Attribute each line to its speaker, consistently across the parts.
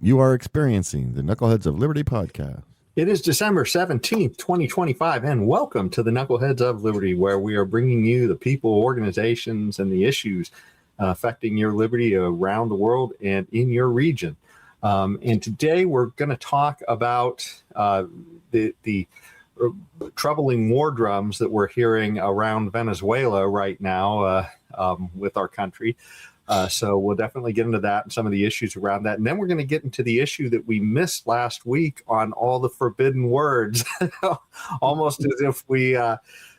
Speaker 1: You are experiencing the Knuckleheads of Liberty podcast.
Speaker 2: It is December 17th, 2025, and welcome to the Knuckleheads of Liberty, where we are bringing you the people, organizations, and the issues affecting your liberty around the world and in your region. And today we're going to talk about the troubling war drums that we're hearing around Venezuela right now with our country. So we'll definitely get into that and some of the issues around that. And then we're going to get into the issue that we missed last week on all the forbidden words, almost as if we,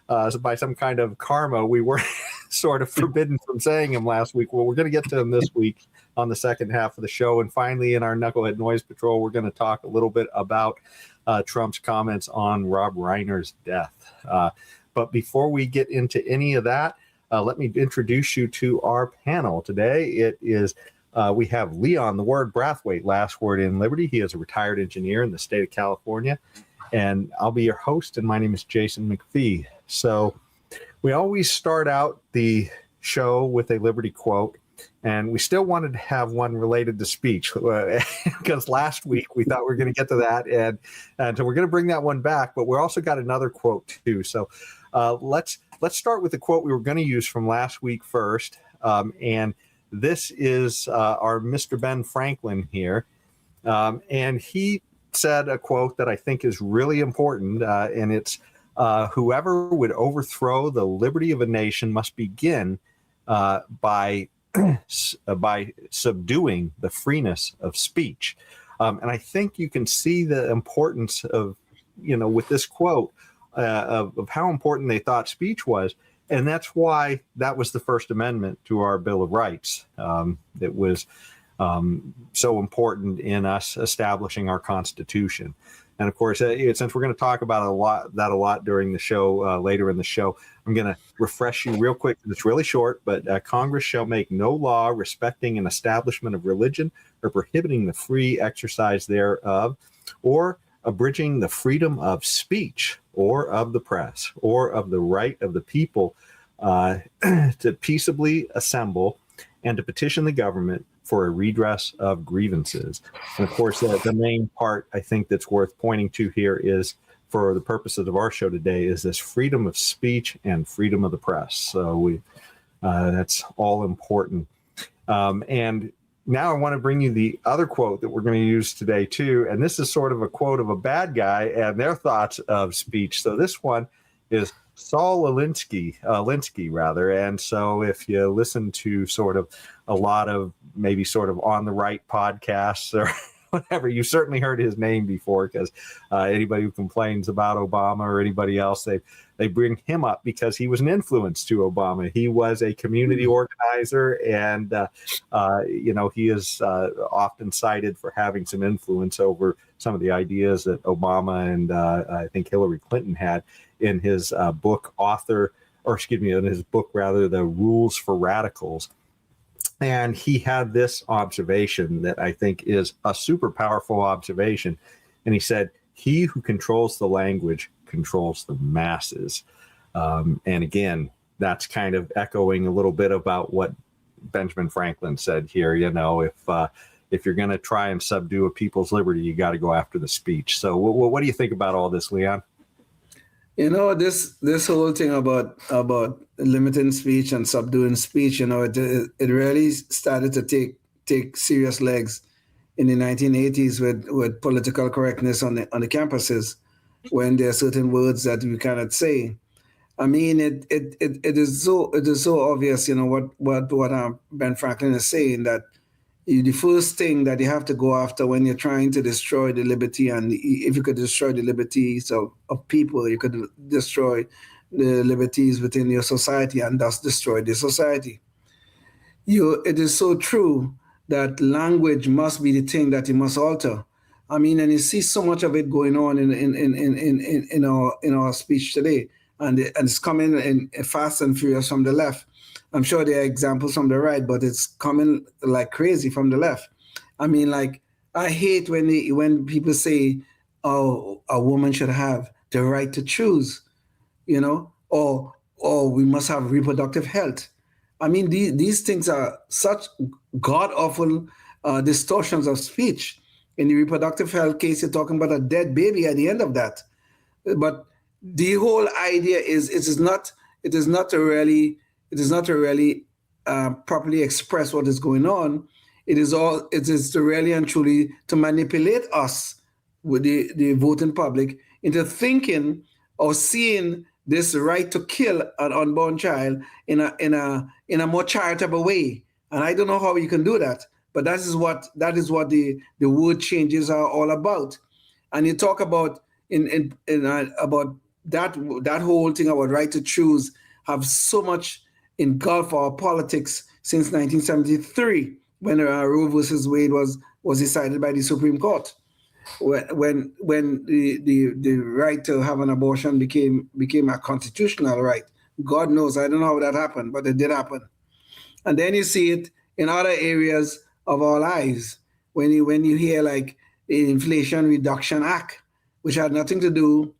Speaker 2: by some kind of karma, we were sort of forbidden from saying them last week. Well, we're going to get to them this week on the second half of the show. And finally, in our Knucklehead Noise Patrol, we're going to talk a little bit about Trump's comments on Rob Reiner's death. But before we get into any of that, let me introduce you to our panel today. It is, we have Leon, the word Brathwaite, last word in Liberty. He is a retired engineer in the state of California, and I'll be your host, and my name is Jason McPhee. So we always start out the show with a Liberty quote, and we still wanted to have one related to speech because last week we thought we were going to get to that, and so we're going to bring that one back, but we're also got another quote too. So let's start with the quote we were going to use from last week first. And this is our Mr. Ben Franklin here. And he said a quote that I think is really important. And it's, whoever would overthrow the liberty of a nation must begin by subduing the freeness of speech. And I think you can see the importance of, with this quote, of how important they thought speech was. And that's why that was the First Amendment to our Bill of Rights. It was so important in us establishing our Constitution. And of course, since we're going to talk about a lot during the show, later in the show, I'm going to refresh you real quick. It's really short, but Congress shall make no law respecting an establishment of religion or prohibiting the free exercise thereof, or abridging the freedom of speech or of the press or of the right of the people to peaceably assemble and to petition the government for a redress of grievances. And of course, the main part I think that's worth pointing to here is, for the purposes of our show today, is this freedom of speech and freedom of the press. So that's all important. And now I want to bring you the other quote that we're going to use today too. And this is sort of a quote of a bad guy and their thoughts of speech. So this one is Saul Alinsky. And so if you listen to sort of a lot of maybe sort of on the right podcasts or whatever, you certainly heard his name before, because anybody who complains about Obama or anybody else, they bring him up because he was an influence to Obama. He was a community organizer, and he is often cited for having some influence over some of the ideas that Obama and I think Hillary Clinton had in his book, The Rules for Radicals. And he had this observation that I think is a super powerful observation. And he said, "He who controls the language controls the masses." And again, that's kind of echoing a little bit about what Benjamin Franklin said here. If you're going to try and subdue a people's liberty, you got to go after the speech. So what do you think about all this, Leon?
Speaker 3: This whole thing about limiting speech and subduing speech, it really started to take serious legs in the 1980s with political correctness on the campuses, when there are certain words that you cannot say. I mean, it is so obvious, what Ben Franklin is saying, that the first thing that you have to go after when you're trying to destroy the liberty, and if you could destroy the liberties of people, you could destroy the liberties within your society and thus destroy the society. It is so true that language must be the thing that you must alter. I mean, and you see so much of it going on in our speech today, and it's coming in fast and furious from the left. I'm sure there are examples from the right, but it's coming like crazy from the left. I mean, like, I hate when people say, "Oh, a woman should have the right to choose," or we must have reproductive health. I mean, these things are such god-awful distortions of speech In the reproductive health case, you're talking about a dead baby at the end of that. But the whole idea is it is not to really properly express what is going on. It is to really and truly to manipulate us with the voting public into thinking or seeing this right to kill an unborn child in a more charitable way. And I don't know how you can do that, but that is what the word changes are all about. And you talk about about that whole thing about right to choose have so much engulfed our politics since 1973 when Roe versus Wade was decided by the Supreme Court. When the right to have an abortion became a constitutional right. God knows, I don't know how that happened, but it did happen. And then you see it in other areas of our lives when you hear like the Inflation Reduction Act, which had nothing to do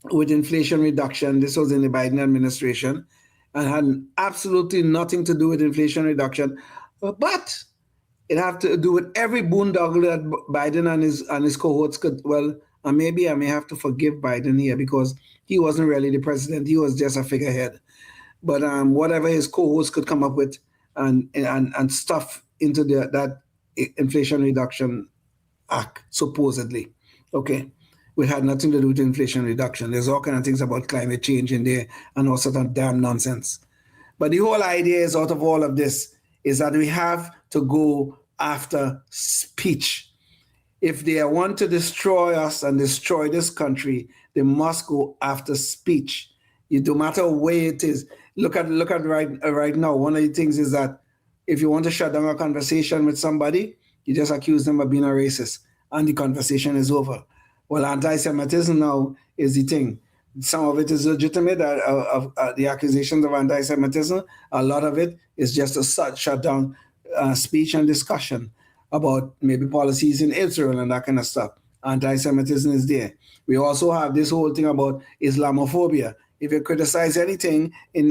Speaker 3: with inflation reduction. This was in the Biden administration and had absolutely nothing to do with inflation reduction, but it had to do with every boondoggle that Biden and his cohorts could. Well, and maybe I may have to forgive Biden here because he wasn't really the president; he was just a figurehead. But whatever his cohorts could come up with and stuff into that Inflation Reduction Act, supposedly, okay, which had nothing to do with inflation reduction. There's all kinds of things about climate change in there and all sorts of damn nonsense. But the whole idea is out of all of this is that we have to go after speech. If they want to destroy us and destroy this country, they must go after speech. No matter where it is. Look at right now. One of the things is that if you want to shut down a conversation with somebody, you just accuse them of being a racist, and the conversation is over. Well, anti-Semitism now is the thing. Some of it is legitimate, the accusations of anti-Semitism. A lot of it is just to shut down speech and discussion about maybe policies in Israel and that kind of stuff. Anti-Semitism is there. We also have this whole thing about Islamophobia. If you criticize anything in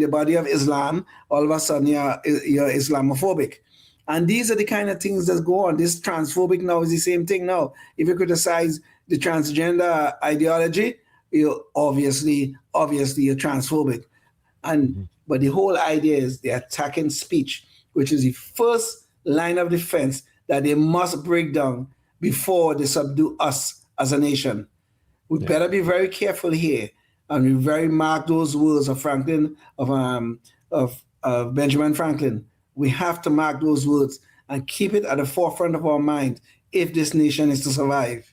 Speaker 3: the body of Islam, all of a sudden you're Islamophobic. And these are the kind of things that go on. This transphobic now is the same thing now. If you criticize the transgender ideology, you're obviously you're transphobic. And but the whole idea is they're attacking speech, which is the first line of defense that they must break down before they subdue us as a nation. We better be very careful here, and we very mark those words of Franklin, of Benjamin Franklin. We have to mark those words and keep it at the forefront of our mind if this nation is to survive.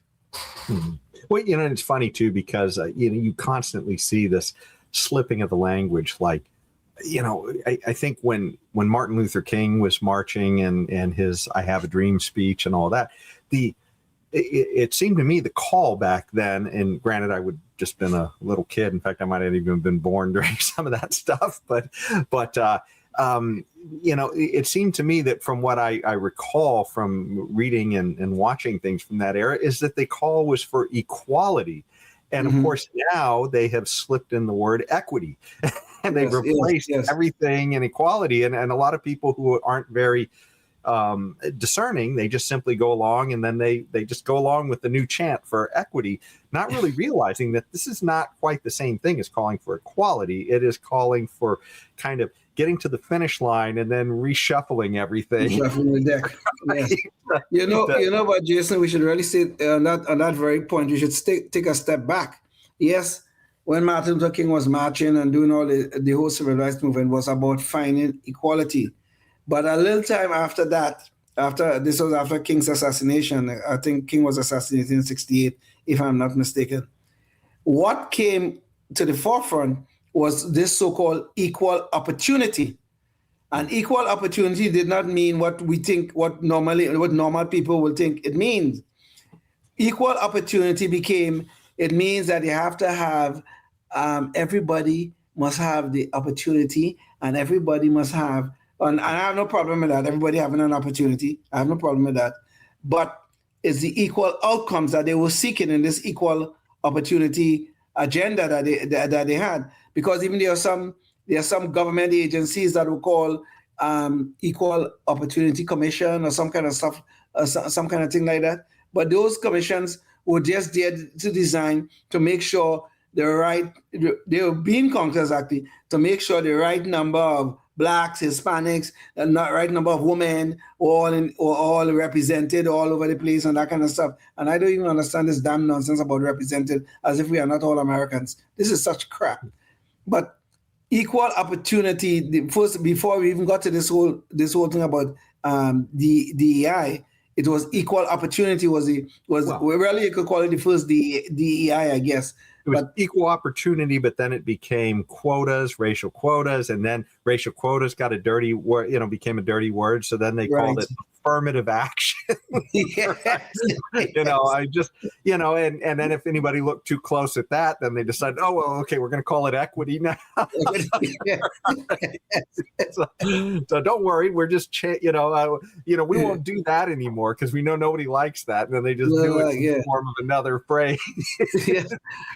Speaker 2: Mm-hmm. Well, and it's funny too because you constantly see this slipping of the language. Like, I think when Martin Luther King was marching and his "I Have a Dream" speech and all that, it seemed to me the call back then. And granted, I would just been a little kid. In fact, I might have even been born during some of that stuff. But it seemed to me that from what I recall from reading and watching things from that era is that the call was for equality. And of course, now they have slipped in the word equity and they've replaced everything in equality. And a lot of people who aren't very discerning, they just simply go along and then they just go along with the new chant for equity, not really realizing that this is not quite the same thing as calling for equality. It is calling for kind of getting to the finish line and then reshuffling everything.
Speaker 3: Reshuffling the deck. Yes. You know what, Jason, we should really say on that very point, we should take a step back. Yes, when Martin Luther King was marching and doing all the whole civil rights movement was about finding equality. But a little time after that, this was after King's assassination. I think King was assassinated in 1968, if I'm not mistaken. What came to the forefront was this so-called equal opportunity. And equal opportunity did not mean what we think, what normal people will think it means. Equal opportunity it means that you have to have, everybody must have the opportunity and everybody must have, and I have no problem with that, everybody having an opportunity. I have no problem with that. But it's the equal outcomes that they were seeking in this equal opportunity agenda that they had. Because even there are some government agencies that we call Equal Opportunity Commission or some kind of stuff some kind of thing like that. But those commissions were just there to design to make sure they were being conquerors actually, to make sure the right number of blacks, Hispanics, and not right number of women, all represented all over the place and that kind of stuff. And I don't even understand this damn nonsense about represented as if we are not all Americans. This is such crap. But equal opportunity, first, before we even got to this whole thing about the DEI, it was equal opportunity really you could call it the first DEI, I guess.
Speaker 2: It was equal opportunity, but then it became quotas, racial quotas, and then racial quotas got a dirty word, became a dirty word. So then they called it affirmative action. And then if anybody looked too close at that, then they decided, oh, well, okay, we're going to call it equity now. So don't worry, we're just, we won't do that anymore because we know nobody likes that. And then they just do it in the form of another phrase.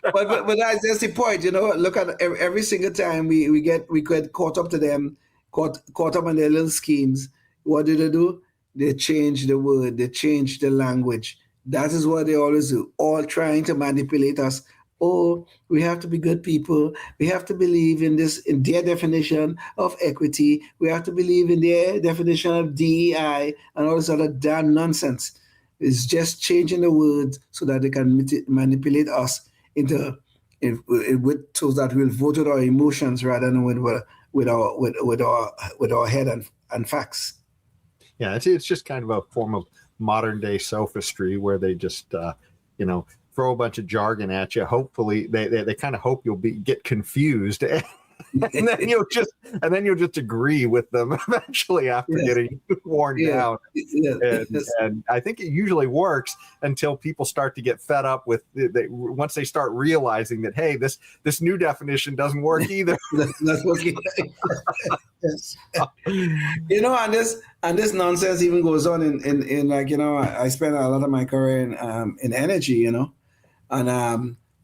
Speaker 3: But that's the point, look at every single time we get caught up to them, caught up on their little schemes. What do? They change the word, they change the language. That is what they always do, all trying to manipulate us. Oh, we have to be good people. We have to believe in their definition of equity. We have to believe in their definition of DEI and all this other damn nonsense. It's just changing the words so that they can manipulate us so that we'll vote with our emotions rather than with our head and facts.
Speaker 2: Yeah, it's just kind of a form of modern day sophistry where they just throw a bunch of jargon at you. Hopefully, they kind of hope you'll get confused, and then you'll just agree with them eventually after getting worn down. And I think it usually works until people start to get fed up with once they start realizing that, hey, this new definition doesn't work either.
Speaker 3: That's working. Yes. And this nonsense even goes on in I spent a lot of my career in energy, and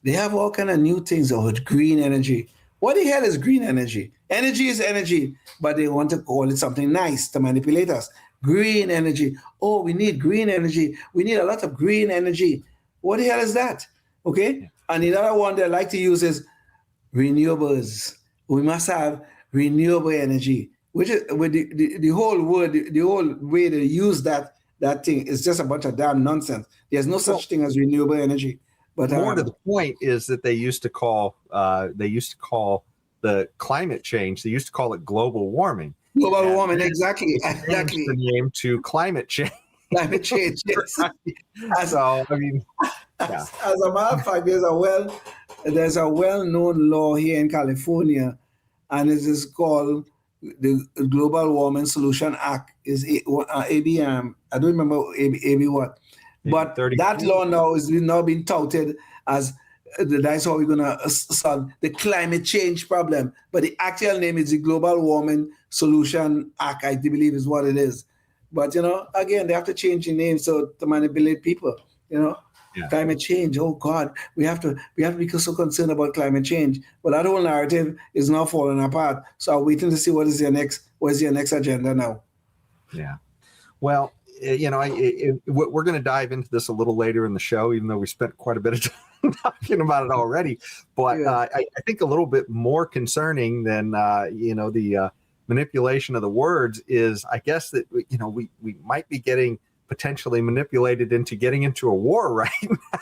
Speaker 3: they have all kind of new things about green energy. What the hell is green energy? Energy is energy, but they want to call it something nice to manipulate us. Green energy. Oh, we need green energy. We need a lot of green energy. What the hell is that? Okay. And the other one they like to use is renewables. We must have renewable energy, which is with the whole word, the whole way to use that thing is just a bunch of damn nonsense. There's no such thing as renewable energy. But
Speaker 2: more to the point is that they used to call the climate change. They used to call it global warming.
Speaker 3: Global warming, exactly.
Speaker 2: The name to climate change.
Speaker 3: Climate change. Yes.
Speaker 2: As a
Speaker 3: matter of fact, there's a well-known law here in California, and it is called the Global Warming Solution Act. Is ABM? I don't remember AB what. But that law now is now being touted as that's how we're going to solve the climate change problem. But the actual name is the Global Warming Solution Act, I believe is what it is. But, again, they have to change the name to manipulate people, Climate change. Oh, God, we have to be so concerned about climate change. But that whole narrative is now falling apart. So I'm waiting to see what is your next agenda now.
Speaker 2: Yeah. Well, we're going to dive into this a little later in the show, even though we spent quite a bit of time talking about it already. But I think a little bit more concerning than, the manipulation of the words is, I guess that, we might be getting potentially manipulated into getting into a war right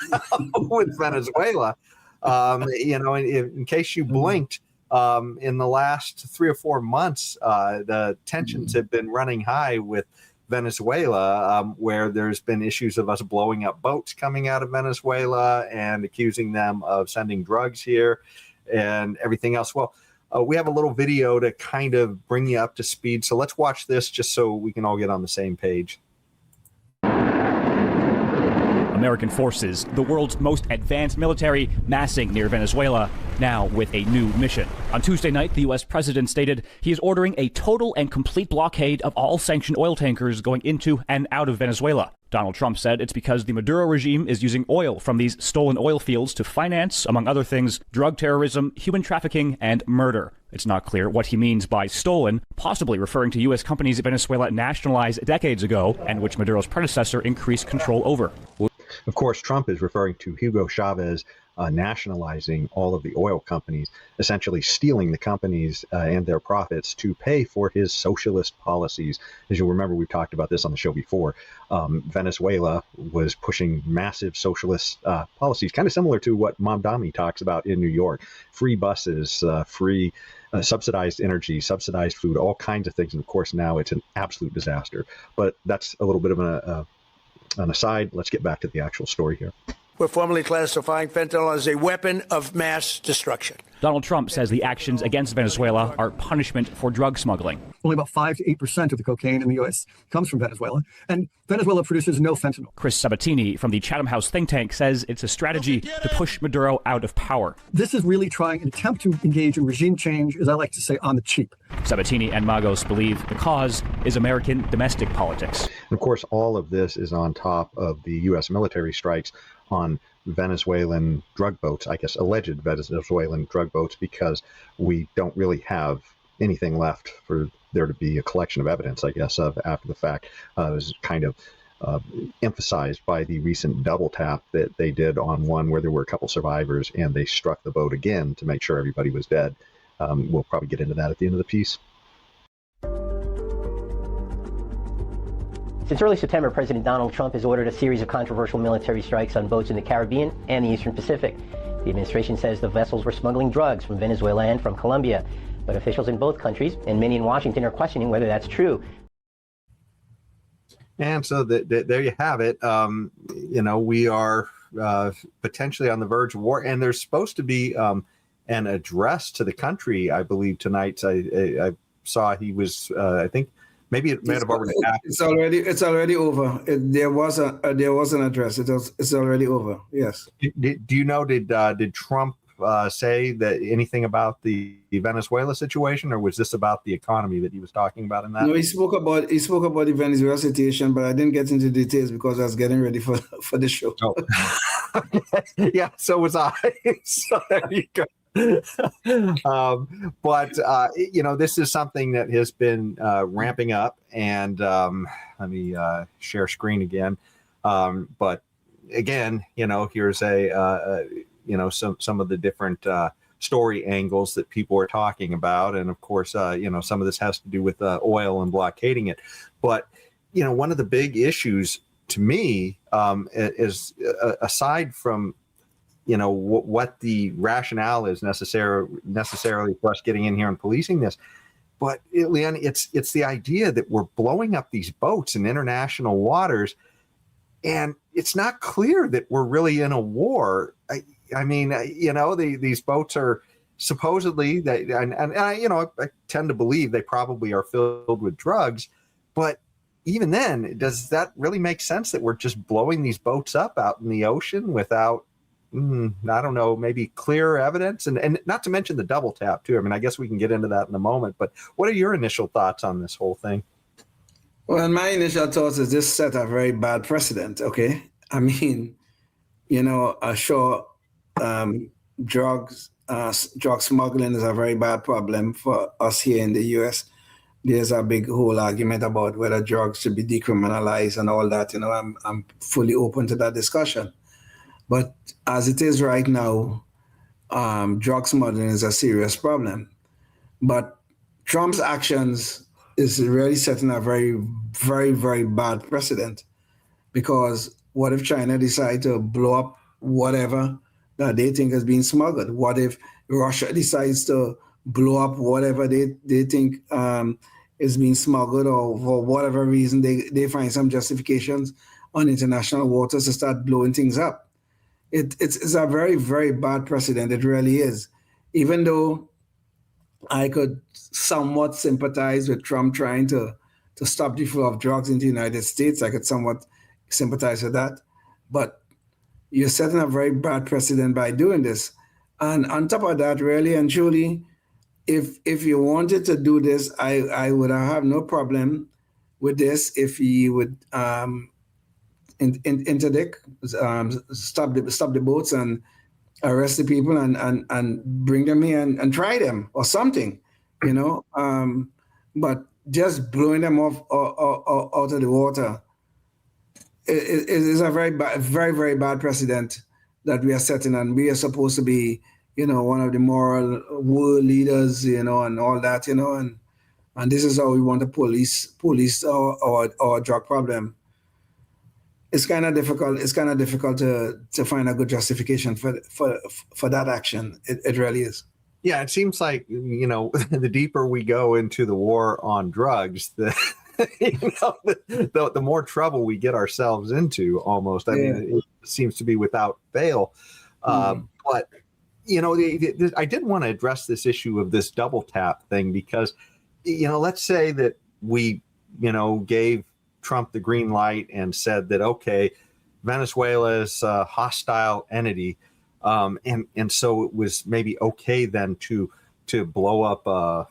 Speaker 2: now with Venezuela. In case you blinked, in the last 3 or 4 months, the tensions have been running high with Venezuela, where there's been issues of us blowing up boats coming out of Venezuela and accusing them of sending drugs here and everything else. Well, we have a little video to kind of bring you up to speed. So let's watch this just so we can all get on the same page.
Speaker 4: American forces, the world's most advanced military, massing near Venezuela, now with a new mission. On Tuesday night, the U.S. president stated he is ordering a total and complete blockade of all sanctioned oil tankers going into and out of Venezuela. Donald Trump said it's because the Maduro regime is using oil from these stolen oil fields to finance, among other things, drug terrorism, human trafficking, and murder. It's not clear what he means by stolen, possibly referring to U.S. companies Venezuela nationalized decades ago and which Maduro's predecessor increased control over.
Speaker 2: Of course, Trump is referring to Hugo Chavez nationalizing all of the oil companies, essentially stealing the companies and their profits to pay for his socialist policies. As you'll remember, we've talked about this on the show before. Venezuela was pushing massive socialist policies, kind of similar to what Mamdani talks about in New York. Free buses, free subsidized energy, subsidized food, all kinds of things. And of course, now it's an absolute disaster. But that's a little bit of an aside. Let's get back to the actual story here.
Speaker 5: We're formally classifying fentanyl as a weapon of mass destruction.
Speaker 4: Donald Trump says the actions against Venezuela are punishment for drug smuggling.
Speaker 6: Only about 5 to 8% of the cocaine in the U.S. comes from Venezuela, and Venezuela produces no fentanyl.
Speaker 4: Chris Sabatini from the Chatham House think tank says it's a strategy to push Maduro out of power.
Speaker 6: This is really trying an attempt to engage in regime change, as I like to say, on the cheap.
Speaker 4: Sabatini and Magos believe the cause is American domestic politics.
Speaker 2: And of course, all of this is on top of the U.S. military strikes on Venezuelan drug boats, I guess alleged Venezuelan drug boats, because we don't really have anything left for there to be a collection of evidence, I guess, of after the fact. It was kind of emphasized by the recent double tap that they did on one where there were a couple survivors and they struck the boat again to make sure everybody was dead. We'll probably get into that at the end of the piece.
Speaker 7: Since early September, President Donald Trump has ordered a series of controversial military strikes on boats in the Caribbean and the Eastern Pacific. The administration says the vessels were smuggling drugs from Venezuela and from Colombia. But officials in both countries and many in Washington are questioning whether that's true.
Speaker 2: And so there you have it. We are potentially on the verge of war, and there's supposed to be an address to the country, I believe, tonight. I saw he was, I think, maybe it may have already happened.
Speaker 3: It's already over. There was an address. It's already over. Yes.
Speaker 2: Do you know? Did Trump say that anything about the Venezuela situation, or was this about the economy that he was talking about in that?
Speaker 3: No, he spoke about the Venezuela situation, but I didn't get into details because I was getting ready for the show.
Speaker 2: Oh. Yeah, so was I. So there you go. But this is something that has been ramping up, and let me share screen again. But again, here's some of the different story angles that people are talking about, and of course, some of this has to do with oil and blockading it. But one of the big issues to me is aside from what the rationale is necessarily for us getting in here and policing this. But Leon, it's the idea that we're blowing up these boats in international waters, and it's not clear that we're really in a war. I mean, these boats are supposedly I tend to believe they probably are filled with drugs, but even then, does that really make sense that we're just blowing these boats up out in the ocean without, I don't know, maybe clear evidence, and not to mention the double tap too. I mean, I guess we can get into that in a moment, but what are your initial thoughts on this whole thing?
Speaker 3: Well, my initial thoughts is this set a very bad precedent. Okay. I mean, sure, drug smuggling is a very bad problem for us here in the U.S. There's a big whole argument about whether drugs should be decriminalized and all that. I'm fully open to that discussion. But as it is right now, drug smuggling is a serious problem. But Trump's actions is really setting a very, very, very bad precedent, because what if China decide to blow up whatever that they think is being smuggled? What if Russia decides to blow up whatever they think is being smuggled, or for whatever reason they find some justifications on international waters to start blowing things up? It's a very, very bad precedent. It really is. Even though I could somewhat sympathize with Trump trying to stop the flow of drugs into the United States, I could somewhat sympathize with that. But you're setting a very bad precedent by doing this. And on top of that, really and truly, if you wanted to do this, I would have no problem with this if you would interdict, stop the boats and arrest the people and bring them here and try them or something. you know. But just blowing them off out of the water is a very, very bad precedent that we are setting, and we are supposed to be, you know, one of the moral world leaders, you know, and all that, you know, and this is how we want to police our drug problem. It's kind of difficult. It's kind of difficult to find a good justification for that action. It really is.
Speaker 2: Yeah, it seems like, you know, the deeper we go into the war on drugs, the more trouble we get ourselves into. Almost, I mean, it seems to be without fail. But you know, I did want to address this issue of this double tap thing because, you know, let's say that we, you know, gave Trump the green light and said that, okay, Venezuela is a hostile entity. And so it was maybe okay then to blow up, a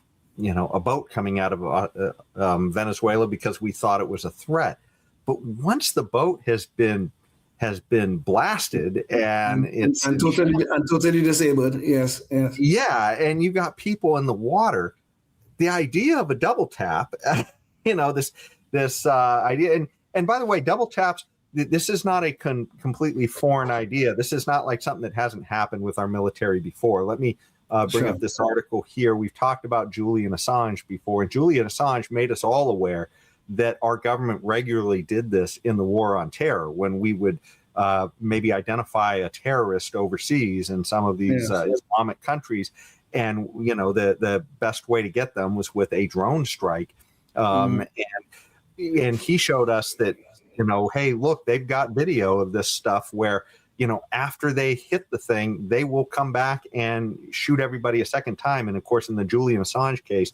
Speaker 2: boat coming out of Venezuela because we thought it was a threat. But once the boat has been blasted and it's
Speaker 3: totally disabled, yes.
Speaker 2: Yeah, and you got people in the water. The idea of a double tap, you know, this idea, and by the way, double taps. This is not a completely foreign idea. This is not like something that hasn't happened with our military before. Let me bring up this article here. We've talked about Julian Assange before, and Julian Assange made us all aware that our government regularly did this in the war on terror when we would maybe identify a terrorist overseas in some of these Islamic countries. And, you know, the best way to get them was with a drone strike. And he showed us that, you know, hey, look, they've got video of this stuff where, you know, after they hit the thing, they will come back and shoot everybody a second time. And of course, in the Julian Assange case,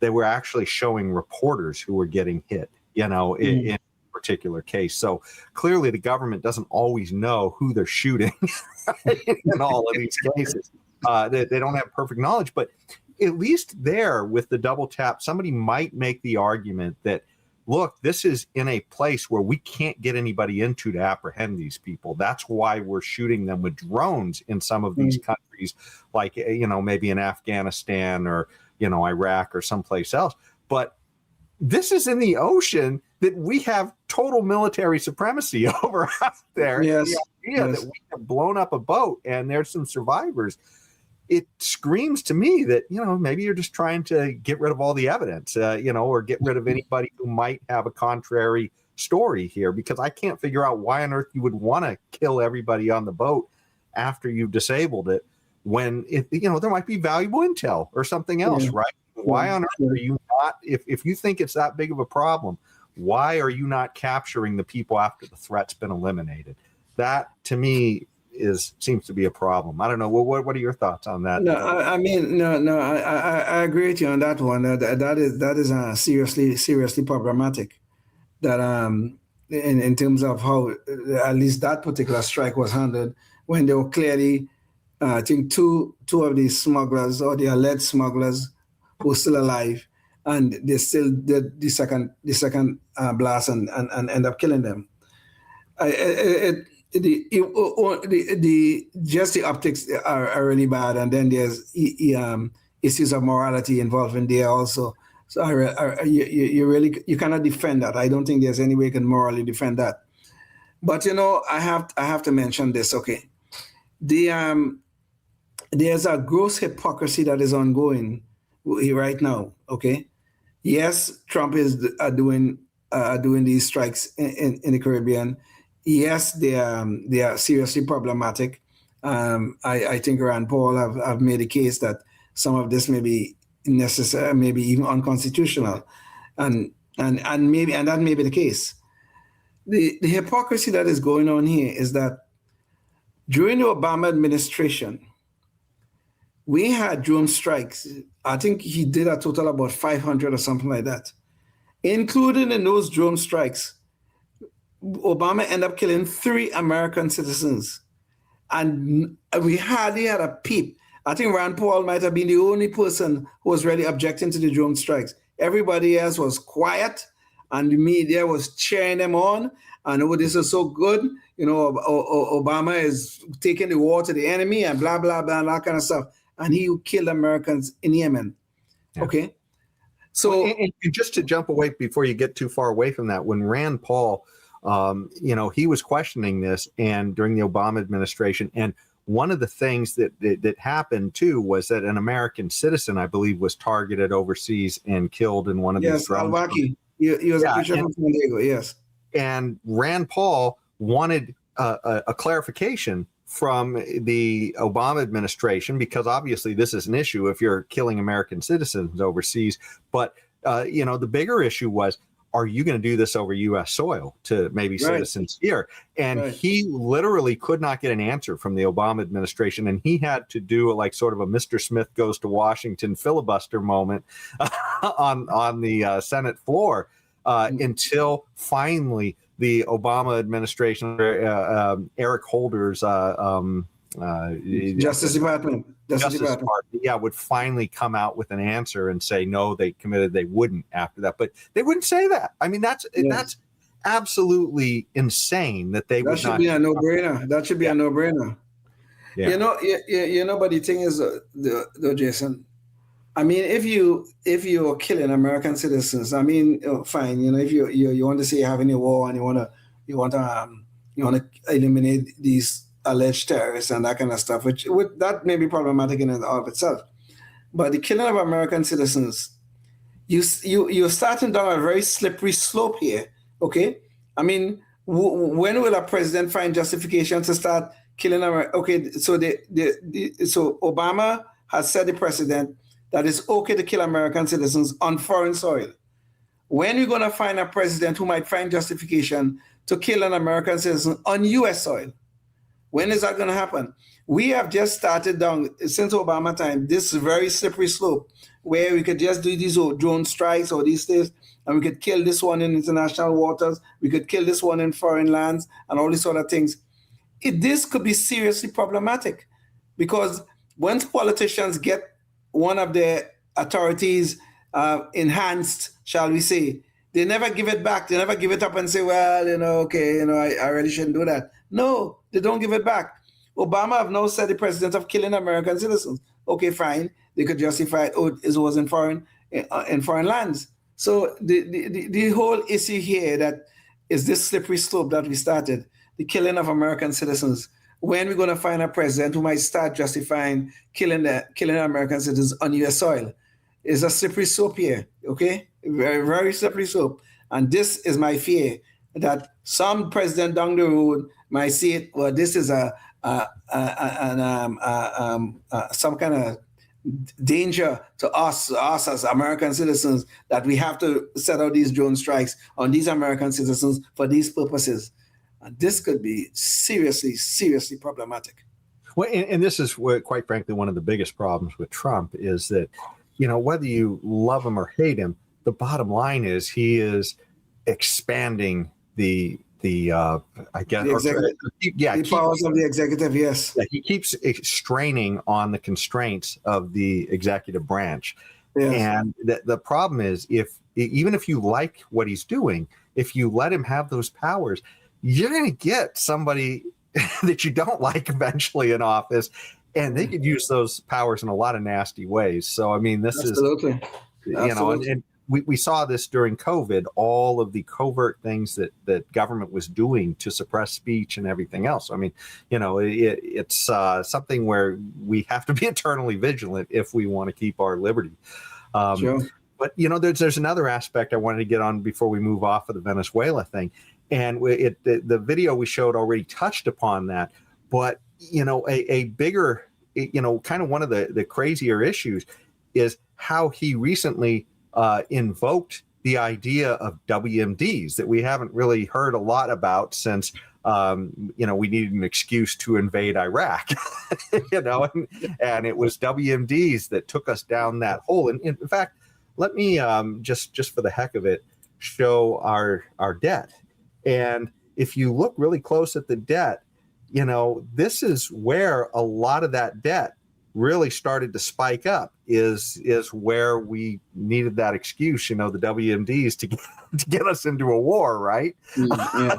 Speaker 2: they were actually showing reporters who were getting hit, you know, in a particular case. So clearly the government doesn't always know who they're shooting in all of these cases. They don't have perfect knowledge, but at least there with the double tap, somebody might make the argument that, look, this is in a place where we can't get anybody into to apprehend these people. That's why we're shooting them with drones in some of these countries, like, you know, maybe in Afghanistan or, you know, Iraq or someplace else. But this is in the ocean that we have total military supremacy over out there.
Speaker 3: Yes.
Speaker 2: The idea that we have blown up a boat and there's some survivors. It screams to me that, you know, maybe you're just trying to get rid of all the evidence, you know, or get rid of anybody who might have a contrary story here, because I can't figure out why on earth you would want to kill everybody on the boat after you've disabled it when, you know, there might be valuable intel or something else, right? Why on earth are you not, if you think it's that big of a problem, why are you not capturing the people after the threat's been eliminated? That, to me, seems to be a problem. I don't know. What are your thoughts on that?
Speaker 3: No, I agree with you on that one. That is seriously problematic. That in terms of how at least that particular strike was handled, when they were clearly, I think two of the smugglers or the alleged smugglers were still alive, and they still did the second blast and end up killing them. Just the optics are really bad, and then there's issues of morality involved in there also. So you cannot defend that. I don't think there's any way you can morally defend that. But you know, I have to mention this. Okay, there's a gross hypocrisy that is ongoing right now. Okay, yes, Trump is doing these strikes in the Caribbean. Yes, they are seriously problematic. I think Rand Paul have made a case that some of this may be necessary, maybe even unconstitutional, and that may be the case. The hypocrisy that is going on here is that during the Obama administration, we had drone strikes. I think he did a total of about 500 or something like that. Included in those drone strikes, Obama ended up killing 3 American citizens. And we hardly had a peep. I think Rand Paul might have been the only person who was really objecting to the drone strikes. Everybody else was quiet, and the media was cheering them on. And oh, this is so good. You know, Obama is taking the war to the enemy and blah, blah, blah, that kind of stuff. And he killed Americans in Yemen.
Speaker 2: Yeah.
Speaker 3: Okay. So,
Speaker 2: and just to jump away before you get too far away from that, when Rand Paul, he was questioning this, and during the Obama administration, and one of the things that happened too was that an American citizen, I believe, was targeted overseas and killed in one of these drones.
Speaker 3: Al-Waki. He was a preacher from San Diego. Yes.
Speaker 2: And Rand Paul wanted a clarification from the Obama administration, because obviously this is an issue if you're killing American citizens overseas. But, the bigger issue was, are you going to do this over U.S. soil to maybe citizens here? And he literally could not get an answer from the Obama administration. And he had to do like sort of a Mr. Smith goes to Washington filibuster moment on the Senate floor until finally the Obama administration, Eric Holder's
Speaker 3: Justice Department,
Speaker 2: would finally come out with an answer and say, no, they committed, they wouldn't after that. But they wouldn't say that. I mean, that's absolutely insane that they would not.
Speaker 3: That should be a no-brainer. That should be a no-brainer.
Speaker 2: Yeah.
Speaker 3: But the thing is, though, Jason, I mean, if you're killing American citizens, I mean, fine. If you want to say you're having a war and you want to eliminate these alleged terrorists and that kind of stuff, which that may be problematic in and of itself. But the killing of American citizens, you're starting down a very slippery slope here. Okay, I mean, when will a president find justification to start killing America? Okay, so so Obama has set the precedent that it's okay to kill American citizens on foreign soil. When are you going to find a president who might find justification to kill an American citizen on U.S. soil? When is that going to happen? We have just started down, since Obama time, this very slippery slope where we could just do these drone strikes or these things, and we could kill this one in international waters, we could kill this one in foreign lands, and all these sort of things. This could be seriously problematic, because once politicians get one of their authorities enhanced, shall we say, they never give it back. They never give it up and say, well, I really shouldn't do that. No, they don't give it back. Obama have now said the president of killing American citizens. Okay, fine. They could justify it. Oh, it was in foreign lands. So the whole issue here that is this slippery slope that we started, the killing of American citizens. When we're going to find a president who might start justifying killing American citizens on U.S. soil, is a slippery slope here. Okay, very, very slippery slope. And this is my fear, that some president down the road might see it. Well, this is some kind of danger to us as American citizens, that we have to set out these drone strikes on these American citizens for these purposes. And this could be seriously, seriously problematic.
Speaker 2: Well, and this is quite frankly one of the biggest problems with Trump is that, whether you love him or hate him, the bottom line is he is expanding the powers of the executive. Yes, he keeps straining on the constraints of the executive branch. Yes. And the problem is, even if you like what he's doing, if you let him have those powers, you're going to get somebody that you don't like eventually in office, and they could use those powers in a lot of nasty ways. So, I mean, this
Speaker 3: Absolutely.
Speaker 2: And we saw this during COVID, all of the covert things that government was doing to suppress speech and everything else. I mean, it's something where we have to be eternally vigilant if we want to keep our liberty.
Speaker 3: Sure.
Speaker 2: But, there's another aspect I wanted to get on before we move off of the Venezuela thing. And the video we showed already touched upon that. But, a bigger, kind of one of the crazier issues is how he recently invoked the idea of WMDs that we haven't really heard a lot about since, we needed an excuse to invade Iraq, and it was WMDs that took us down that hole. And in fact, let me just for the heck of it, show our debt. And if you look really close at the debt, this is where a lot of that debt really started to spike up, is where we needed that excuse, the WMDs to get us into a war, right?
Speaker 3: Yeah.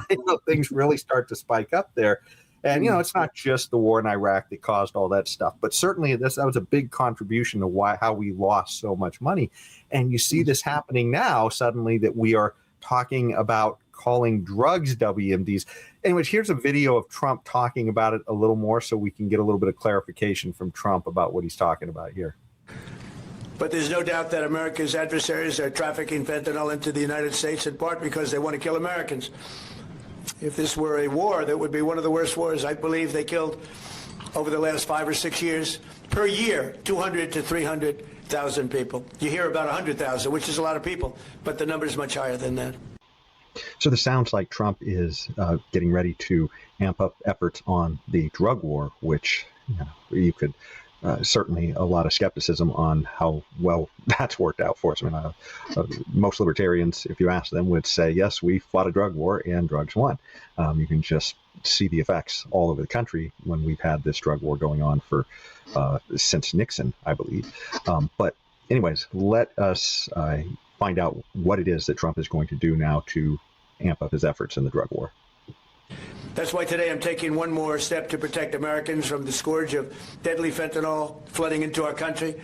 Speaker 2: Things really start to spike up there. And, it's not just the war in Iraq that caused all that stuff, but certainly that was a big contribution to how we lost so much money. And you see this happening now suddenly, that we are talking about calling drugs WMDs. Anyways, here's a video of Trump talking about it a little more so we can get a little bit of clarification from Trump about what he's talking about here.
Speaker 5: But there's no doubt that America's adversaries are trafficking fentanyl into the United States, in part because they want to kill Americans. If this were a war, that would be one of the worst wars. I believe they killed, over the last 5 or 6 years, per year, 200 to 300,000 people. You hear about 100,000, which is a lot of people, but the number is much higher than that.
Speaker 2: So this sounds like Trump is getting ready to amp up efforts on the drug war, which you could certainly a lot of skepticism on how well that's worked out for us. I mean, most libertarians, if you ask them, would say, yes, we fought a drug war and drugs won. You can just see the effects all over the country when we've had this drug war going on for since Nixon, I believe. But anyways, let us find out what it is that Trump is going to do now to amp up his efforts in the drug war.
Speaker 5: That's why today I'm taking one more step to protect Americans from the scourge of deadly fentanyl flooding into our country.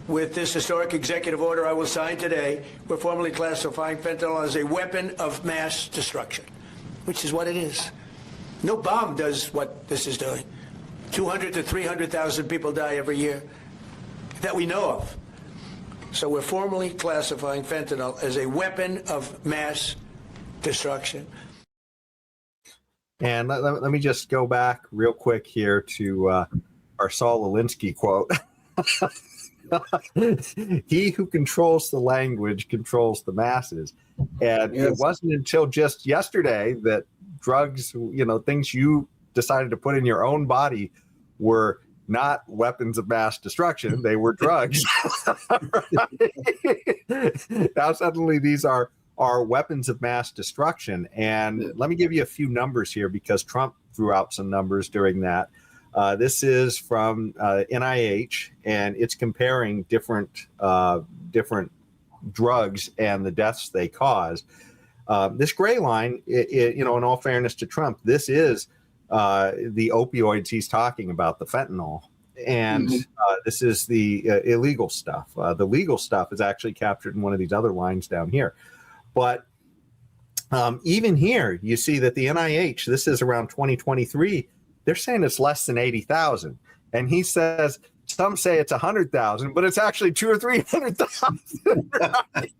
Speaker 5: With this historic executive order I will sign today, we're formally classifying fentanyl as a weapon of mass destruction, which is what it is. No bomb does what this is doing. 200 to 300,000 people die every year that we know of. So we're formally classifying fentanyl as a weapon of mass destruction.
Speaker 2: And let me just go back real quick here to our Saul Alinsky quote. He who controls the language controls the masses. And It wasn't until just yesterday that drugs, things you decided to put in your own body were not weapons of mass destruction. They were drugs. Now suddenly these are weapons of mass destruction. And let me give you a few numbers here, because Trump threw out some numbers during that. This is from NIH, and it's comparing different drugs and the deaths they cause. This gray line, in all fairness to Trump, this is the opioids he's talking about, the fentanyl. And this is the illegal stuff. The legal stuff is actually captured in one of these other lines down here. But even here, you see that the NIH, this is around 2023, they're saying it's less than 80,000. And he says, some say it's 100,000, but it's actually 200,000 or 300,000. Right?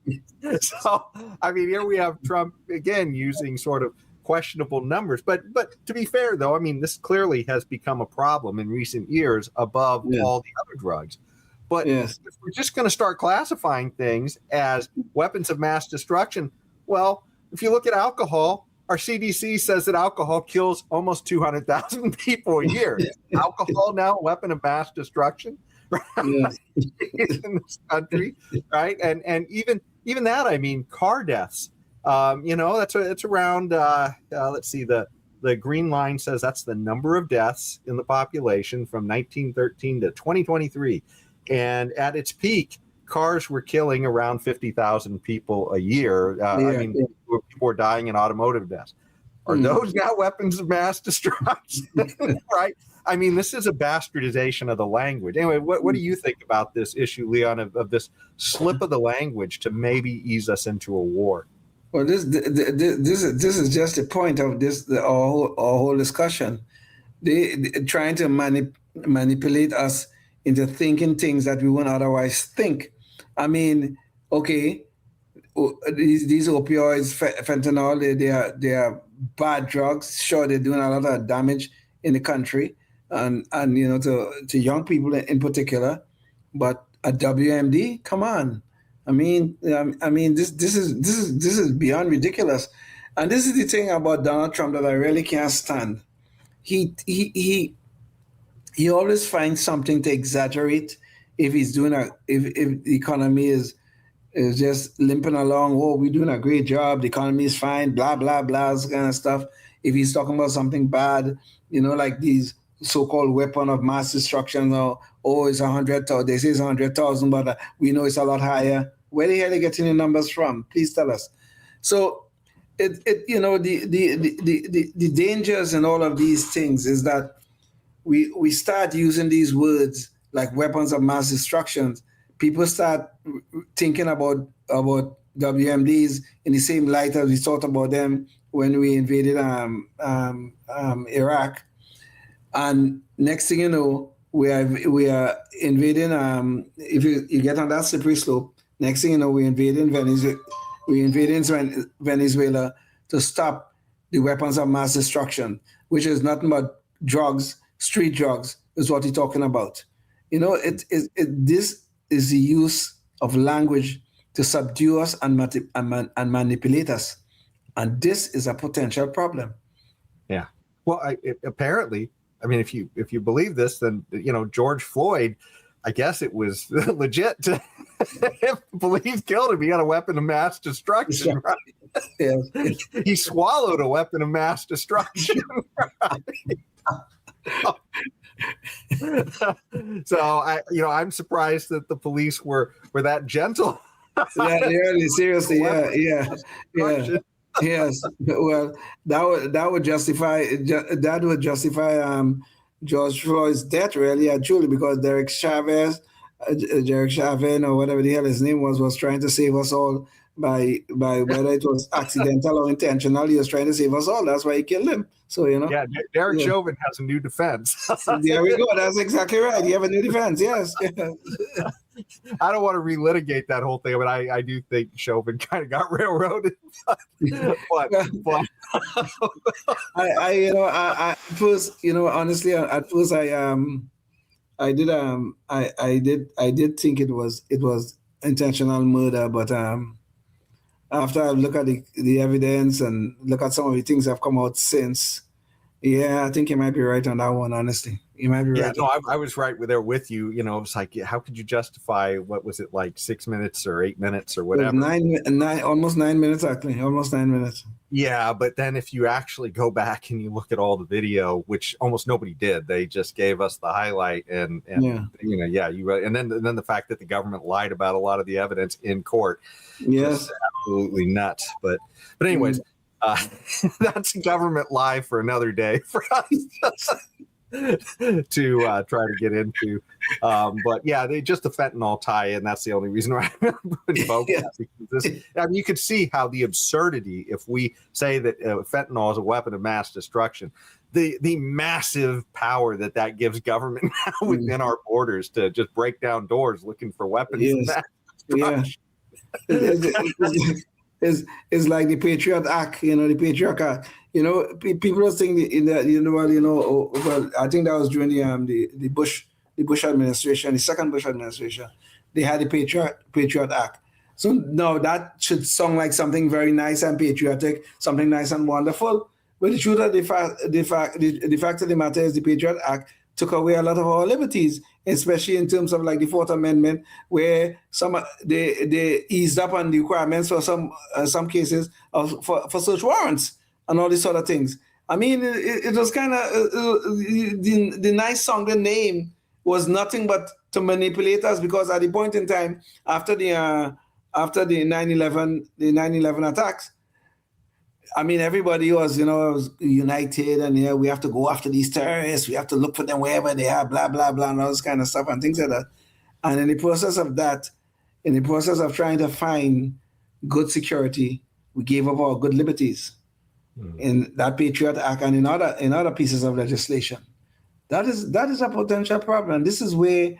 Speaker 2: So, I mean, here we have Trump, again, using sort of questionable numbers. But to be fair, though, I mean, this clearly has become a problem in recent years above all the other drugs. But if we're just going to start classifying things as weapons of mass destruction, well, if you look at alcohol, our CDC says that alcohol kills almost 200,000 people a year. Is alcohol now a weapon of mass destruction, right? In this country, right? And even that, I mean, car deaths. It's around. Let's see, the green line says that's the number of deaths in the population from 1913 to 2023. And at its peak, cars were killing around 50,000 people a year. People were dying in automotive deaths. Are those now weapons of mass destruction? Right? I mean, this is a bastardization of the language. Anyway, what do you think about this issue, Leon, of this slip of the language to maybe ease us into a war?
Speaker 3: Well, this is just the point of our whole discussion. They trying to manipulate us into thinking things that we wouldn't otherwise think. I mean, okay, these opioids, fentanyl, they are bad drugs. Sure, they're doing a lot of damage in the country, and to young people in particular. But a WMD, come on. I mean, this is beyond ridiculous. And this is the thing about Donald Trump that I really can't stand. He always finds something to exaggerate if he's doing if the economy is just limping along. Oh, we're doing a great job. The economy is fine. Blah blah blah, this kind of stuff. If he's talking about something bad, like these so-called weapon of mass destruction, or it's 100,000. They say it's 100,000, but we know it's a lot higher. Where the hell are they getting the numbers from? Please tell us. So the dangers in all of these things is that we start using these words like weapons of mass destruction. People start thinking about WMDs in the same light as we thought about them when we invaded Iraq. And next thing you know, we are invading. If you get on that slippery slope, next thing you know, we're invading Venezuela. We invading Venezuela to stop the weapons of mass destruction, which is nothing but drugs, street drugs, is what you're talking about. This is the use of language to subdue us and manipulate us, and this is a potential problem.
Speaker 2: Yeah. Well, apparently, I mean, if you believe this, then George Floyd, I guess it was legit to, if the police killed him, he had a weapon of mass destruction, right?
Speaker 3: Yeah.
Speaker 2: He swallowed a weapon of mass destruction. Right? So I'm surprised that the police were that gentle.
Speaker 3: Yeah, really, seriously, yeah. Yes, well, that would justify George Floyd's death, really, actually, because Derek Chauvin, or whatever the hell his name was trying to save us all by whether it was accidental or intentional. He was trying to save us all. That's why he killed him. So
Speaker 2: Yeah, Derek Chauvin has a new defense.
Speaker 3: There we go. That's exactly right. You have a new defense. Yes.
Speaker 2: I don't want to relitigate that whole thing, but I do think Chauvin kind of got railroaded. but
Speaker 3: I first, honestly, at first I did think it was intentional murder, but after I look at the evidence and look at some of the things that have come out since, yeah, I think you might be right on that one, honestly. You might be right.
Speaker 2: Yeah, no, I was right there with you. It's like, how could you justify, what was it, like 6 minutes or 8 minutes or whatever?
Speaker 3: Almost 9 minutes, actually. Almost 9 minutes.
Speaker 2: Yeah, but then if you actually go back and you look at all the video, which almost nobody did, they just gave us the highlight, and and then the fact that the government lied about a lot of the evidence in court.
Speaker 3: Yes,
Speaker 2: absolutely nuts. But anyways, that's a government lie for another day for us to try to get into. But yeah, they just the fentanyl tie-in. That's the only reason why I'm focused. You could see how the absurdity, if we say that fentanyl is a weapon of mass destruction, the massive power that gives government now within our borders to just break down doors looking for weapons.
Speaker 3: Yeah. It's like the Patriot Act, the Patriot Act. People are saying well, I think that was during the Bush administration, the second Bush administration. They had the Patriot Act. So now that should sound like something very nice and patriotic, something nice and wonderful. But the truth of the fact of the matter is the Patriot Act took away a lot of our liberties, especially in terms of like the Fourth Amendment, where they eased up on the requirements for some cases for search warrants and all these sort of things. I mean, it was kind of the nice sounding name was nothing but to manipulate us, because at the point in time after the 9/11 attacks, I mean, everybody was united, and we have to go after these terrorists. We have to look for them wherever they are, blah, blah, blah, and all this kind of stuff and things like that. And in the process of that, in the process of trying to find good security, we gave up our good liberties in that Patriot Act and in other pieces of legislation. That is a potential problem. This is the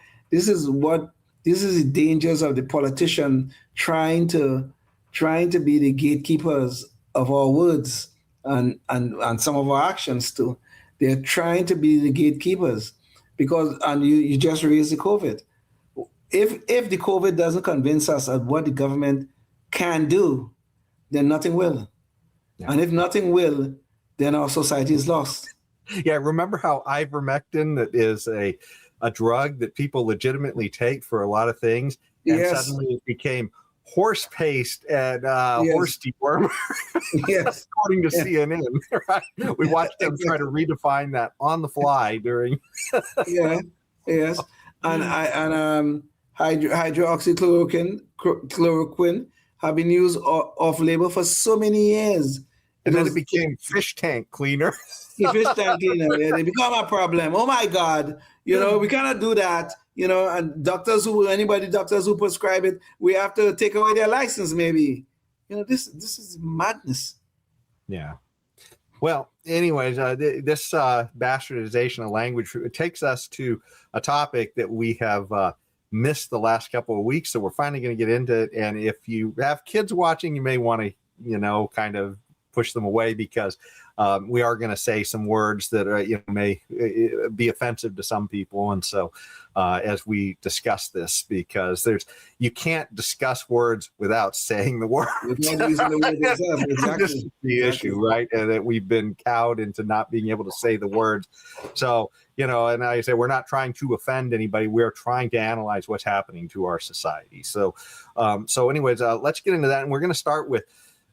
Speaker 3: dangers of the politician trying to be the gatekeepers of our words and some of our actions too. They're trying to be the gatekeepers and you just raised the COVID. If the COVID doesn't convince us of what the government can do, then nothing will. Yeah. And if nothing will, then our society is lost.
Speaker 2: Yeah, remember how ivermectin, that is a drug that people legitimately take for a lot of things, and suddenly it became horse paste and horse dewormer, according to CNN. Right? We watched them try to redefine that on the fly during.
Speaker 3: And hydroxychloroquine have been used off label for so many years.
Speaker 2: And then it became fish tank cleaner.
Speaker 3: Fish tank cleaner, yeah, they become a problem. Oh my God, we cannot do that. And doctors who prescribe it, we have to take away their license. Maybe, this is madness.
Speaker 2: Yeah. Well, anyways, this bastardization of language, it takes us to a topic that we have missed the last couple of weeks. So we're finally going to get into it. And if you have kids watching, you may want to, kind of push them away, because we are going to say some words that may be offensive to some people. And so as we discuss this, because you can't discuss words without saying the word.
Speaker 3: Exactly.
Speaker 2: This is the issue, right? And that we've been cowed into not being able to say the words. So, and I say, we're not trying to offend anybody. We're trying to analyze what's happening to our society. So, anyways, let's get into that. And we're going to start with,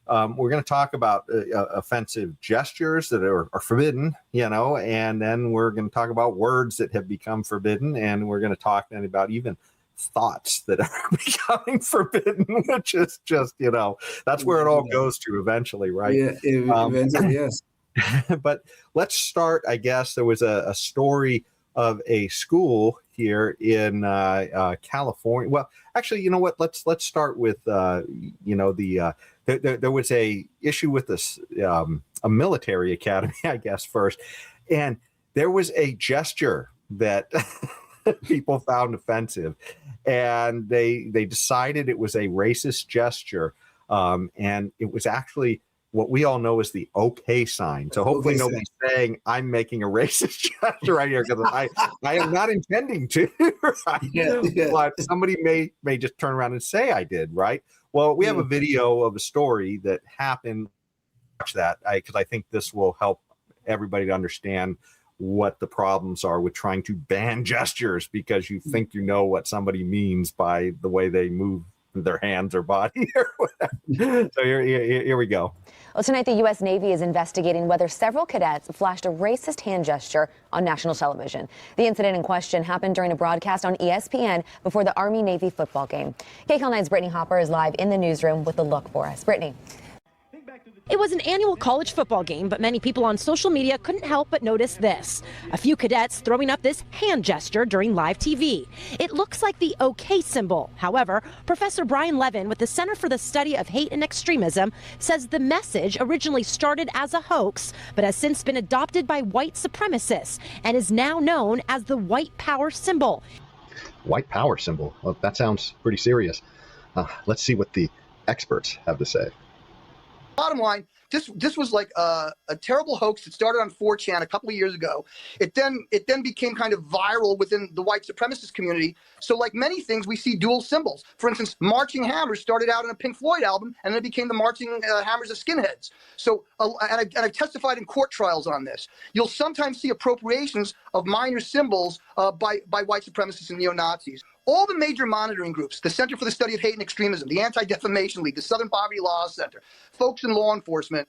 Speaker 2: we're going to talk about offensive gestures that are forbidden, and then we're going to talk about words that have become forbidden, and we're going to talk then about even thoughts that are becoming forbidden, which is just, that's where it all goes to eventually, right?
Speaker 3: Yeah, eventually, yes.
Speaker 2: But let's start, I guess. There was a story of a school here in California. Well, actually, you know what? Let's start with there was a issue with this a military academy, I guess, first, and there was a gesture that people found offensive, and they decided it was a racist gesture, and it was actually what we all know is the okay sign. So hopefully nobody's saying I'm making a racist gesture right here, because I am not intending to, right? Yeah. But somebody may just turn around and say I did, right? Well, we have a video of a story that happened. Watch that, because I think this will help everybody to understand what the problems are with trying to ban gestures, because you think you know what somebody means by the way they move their hands or body or whatever. So here we go.
Speaker 8: Well, tonight the U.S. Navy is investigating whether several cadets flashed a racist hand gesture on national television. The incident in question happened during a broadcast on ESPN before the Army-Navy football game. KCAL 9's Brittany Hopper is live in the newsroom with the look for us. Brittany.
Speaker 9: It was an annual college football game, but many people on social media couldn't help but notice this. A few cadets throwing up this hand gesture during live TV. It looks like the OK symbol. However, Professor Brian Levin with the Center for the Study of Hate and Extremism says the message originally started as a hoax, but has since been adopted by white supremacists and is now known as the white power symbol.
Speaker 10: White power symbol? Well, that sounds pretty serious. Let's see what the experts have to say.
Speaker 11: Bottom line, this was like a terrible hoax that started on 4chan a couple of years ago. It then became kind of viral within the white supremacist community. So like many things, we see dual symbols. For instance, marching hammers started out in a Pink Floyd album, and then it became the marching hammers of skinheads. So, and I've testified in court trials on this. You'll sometimes see appropriations of minor symbols by white supremacists and neo-Nazis. All the major monitoring groups, the Center for the Study of Hate and Extremism, the Anti-Defamation League, the Southern Poverty Law Center, folks in law enforcement,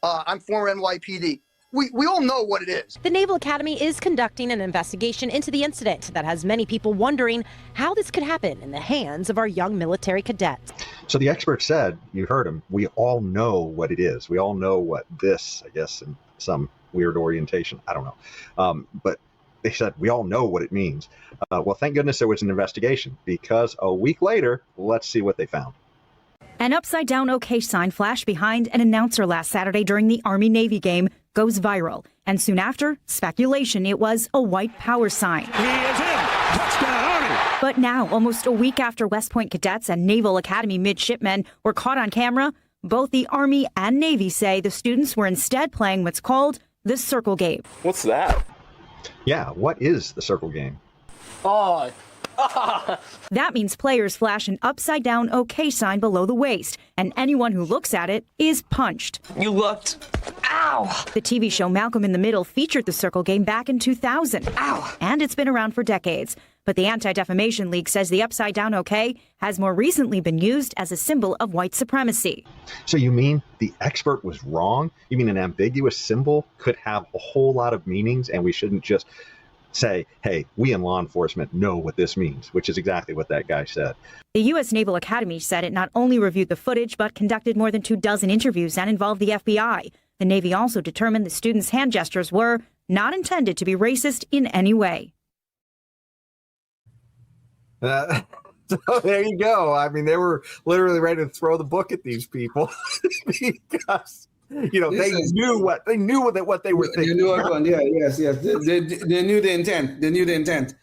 Speaker 11: I'm former NYPD. We all know what it is.
Speaker 9: The Naval Academy is conducting an investigation into the incident that has many people wondering how this could happen in the hands of our young military cadets.
Speaker 10: So the expert said, you heard him, we all know what it is. We all know what this, I guess, in some weird orientation, I don't know. But they said, we all know what it means. Well, thank goodness there was an investigation, because a week later, let's see what they found.
Speaker 12: An upside-down OK sign flashed behind an announcer last Saturday during the Army-Navy game goes viral. And soon after, speculation it was a white power sign.
Speaker 13: He is in. Touchdown, Army.
Speaker 12: But now, almost a week after West Point cadets and Naval Academy midshipmen were caught on camera, both the Army and Navy say the students were instead playing what's called the circle game.
Speaker 14: What's that?
Speaker 10: Yeah, what is the circle game?
Speaker 14: Oh.
Speaker 12: That means players flash an upside-down OK sign below the waist, and anyone who looks at it is punched.
Speaker 14: You looked. Ow!
Speaker 12: The TV show Malcolm in the Middle featured the circle game back in 2000.
Speaker 14: Ow!
Speaker 12: And it's been around for decades. But the Anti-Defamation League says the upside-down OK has more recently been used as a symbol of white supremacy.
Speaker 10: So you mean the expert was wrong? You mean an ambiguous symbol could have a whole lot of meanings, and we shouldn't just say, hey, we in law enforcement know what this means, which is exactly what that guy said.
Speaker 12: The U.S. Naval Academy said it not only reviewed the footage, but conducted more than 24 interviews and involved the FBI. The Navy also determined the students' hand gestures were not intended to be racist in any way.
Speaker 2: So there you go. I mean, they were literally ready to throw the book at these people because they knew what they were thinking.
Speaker 3: They knew what, yes. They knew the intent. They knew the intent.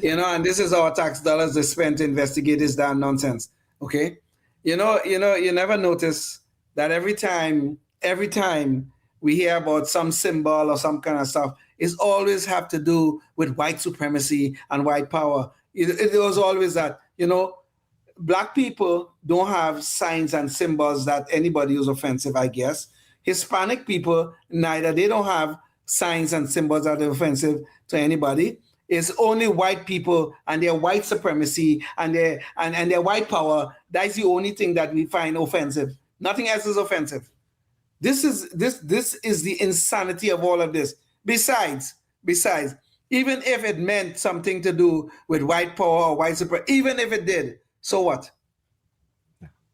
Speaker 3: And this is our tax dollars they spent to investigate this damn nonsense. Okay, you never notice that every time we hear about some symbol or some kind of stuff, it's always have to do with white supremacy and white power. It was always that, black people don't have signs and symbols that anybody is offensive, I guess. Hispanic people, neither. They don't have signs and symbols that are offensive to anybody. It's only white people and their white supremacy and their white power. That's the only thing that we find offensive. Nothing else is offensive. This is the insanity of all of this. Besides, even if it meant something to do with white power or white supremacy, even if it did, so what?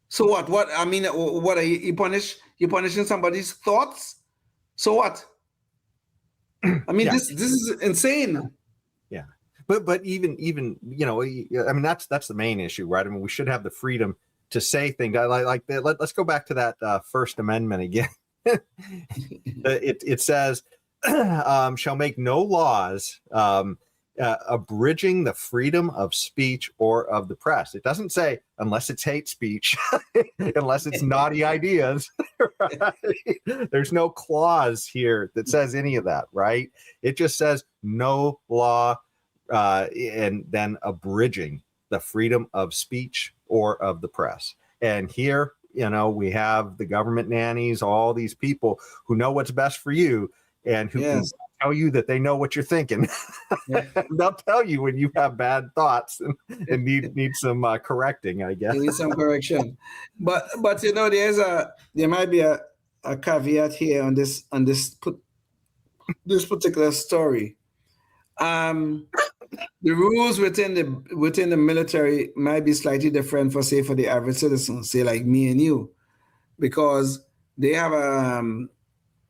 Speaker 3: So what? What I mean, what are you punishing somebody's thoughts? So what? I mean, this is insane.
Speaker 2: Yeah, but even I mean, that's the main issue, right? I mean, we should have the freedom to say things like that. Let's go back to that First Amendment again. It says, shall make no laws abridging the freedom of speech or of the press. It doesn't say unless it's hate speech, unless it's naughty ideas. Right? There's no clause here that says any of that, right? It just says no law and then abridging the freedom of speech or of the press. And here, we have the government nannies, all these people who know what's best for you and who can tell you that they know what you're thinking. Yeah. They'll tell you when you have bad thoughts and need some correcting, I guess.
Speaker 3: Need some correction. But there might be a caveat here on this particular story. The rules within the military might be slightly different for the average citizen, say like me and you, because they have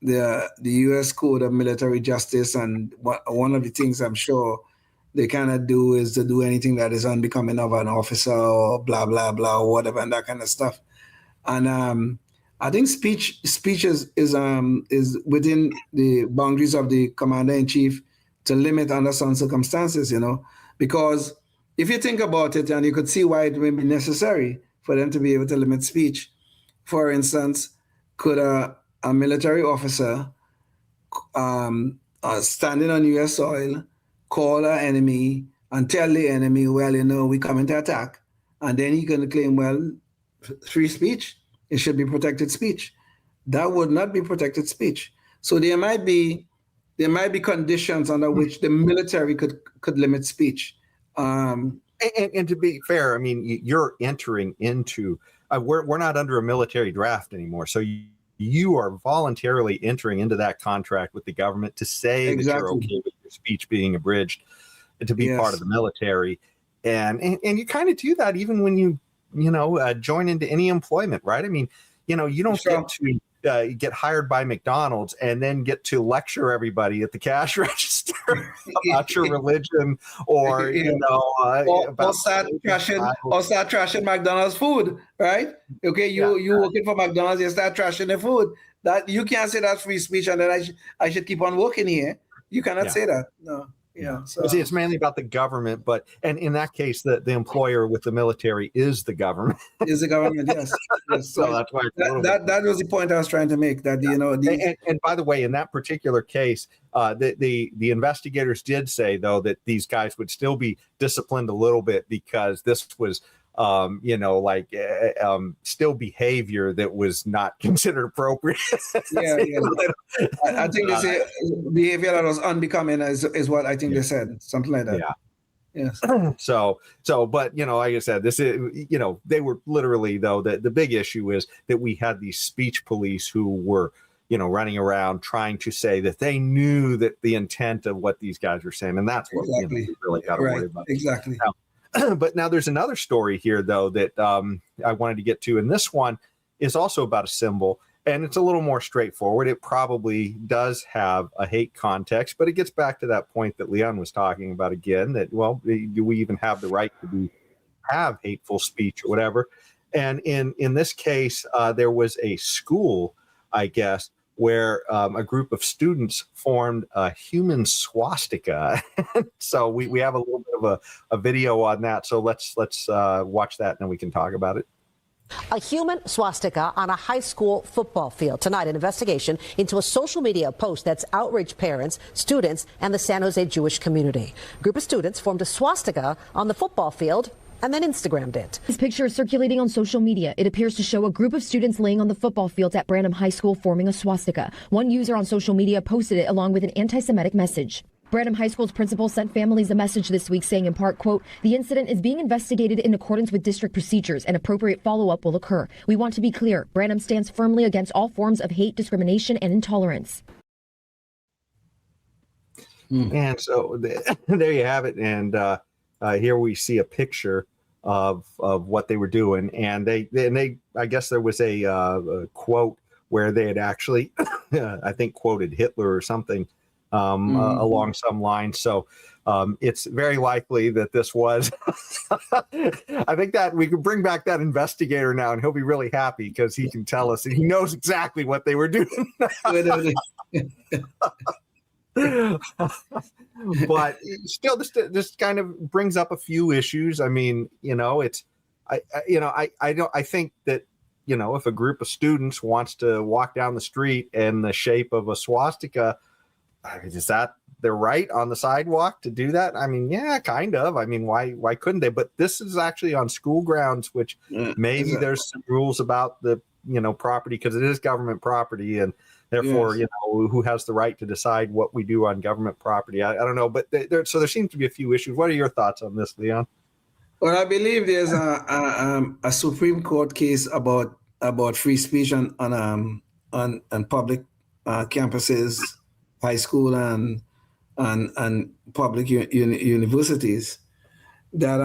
Speaker 3: the U.S. Code of Military Justice, and one of the things I'm sure they cannot do is to do anything that is unbecoming of an officer or blah blah blah or whatever and that kind of stuff. And I think speech is within the boundaries of the commander-in-chief to limit under some circumstances, because if you think about it, and you could see why it may be necessary for them to be able to limit speech. For instance, could a military officer standing on U.S. soil call an enemy and tell the enemy, well, we coming to attack, and then he can claim, well, free speech, it should be protected speech. That would not be protected speech. So there might be conditions under which the military could limit speech.
Speaker 2: And to be fair, I mean, you're entering into we're not under a military draft anymore, so you are voluntarily entering into that contract with the government to say that you're okay with your speech being abridged to be part of the military, and you kind of do that even when you join into any employment, right? I mean, you don't get to get hired by McDonald's and then get to lecture everybody at the cash register about your religion or
Speaker 3: or start trashing McDonald's food, right? Okay, you working for McDonald's, you start trashing the food. That you can't say that's free speech and then I should keep on working here. You cannot say that. No. Yeah, so
Speaker 2: it's mainly about the government, and in that case, the employer with the military is the government.
Speaker 3: Is the government? Yes.
Speaker 2: So that's why
Speaker 3: that was the point I was trying to make. That
Speaker 2: and by the way, in that particular case, the investigators did say though that these guys would still be disciplined a little bit because this was still behavior that was not considered appropriate.
Speaker 3: I think they say behavior that was unbecoming is what I think they said, something like that. Yes.
Speaker 2: So, but like I said, this is they were literally though the big issue is that we had these speech police who were running around trying to say that they knew that the intent of what these guys were saying, and that's what we really got to worry about.
Speaker 3: Exactly.
Speaker 2: But now there's another story here, though, that I wanted to get to. And this one is also about a symbol. and it's a little more straightforward. It probably does have a hate context, but it gets back to that point that Leon was talking about again, that, well, do we even have the right to have hateful speech or whatever? And in this case, there was a school, I guess, where a group of students formed a human swastika. So we have a little bit of a video on that. So let's watch that, and then we can talk about it.
Speaker 15: A human swastika on a high school football field. Tonight, an investigation into a social media post that's outraged parents, students, and the San Jose Jewish community. A group of students formed a swastika on the football field and then Instagrammed it.
Speaker 16: This picture is circulating on social media. It appears to show a group of students laying on the football field at Branham High School forming a swastika. One user on social media posted it along with an anti-Semitic message. Branham High School's principal sent families a message this week saying, in part, quote, "The incident is being investigated in accordance with district procedures and appropriate follow-up will occur. We want to be clear. Branham stands firmly against all forms of hate, discrimination, and intolerance."
Speaker 2: And so there you have it. And here we see a picture of what they were doing. And they I guess there was a quote where they had actually, I think, quoted Hitler or something along some lines. So it's very likely that this was, I think that we could bring back that investigator now and he'll be really happy because he can tell us, and he knows exactly what they were doing. But still, this kind of brings up a few issues. I mean, I think that, if a group of students wants to walk down the street in the shape of a swastika, is that their right on the sidewalk to do that? I mean, yeah, kind of. I mean, why couldn't they? But this is actually on school grounds, which maybe there's some rules about the, property, because it is government property, and therefore, who has the right to decide what we do on government property? I don't know, but there seems to be a few issues. What are your thoughts on this, Leon?
Speaker 3: Well, I believe there's a Supreme Court case about free speech on public campuses, high school and public universities, that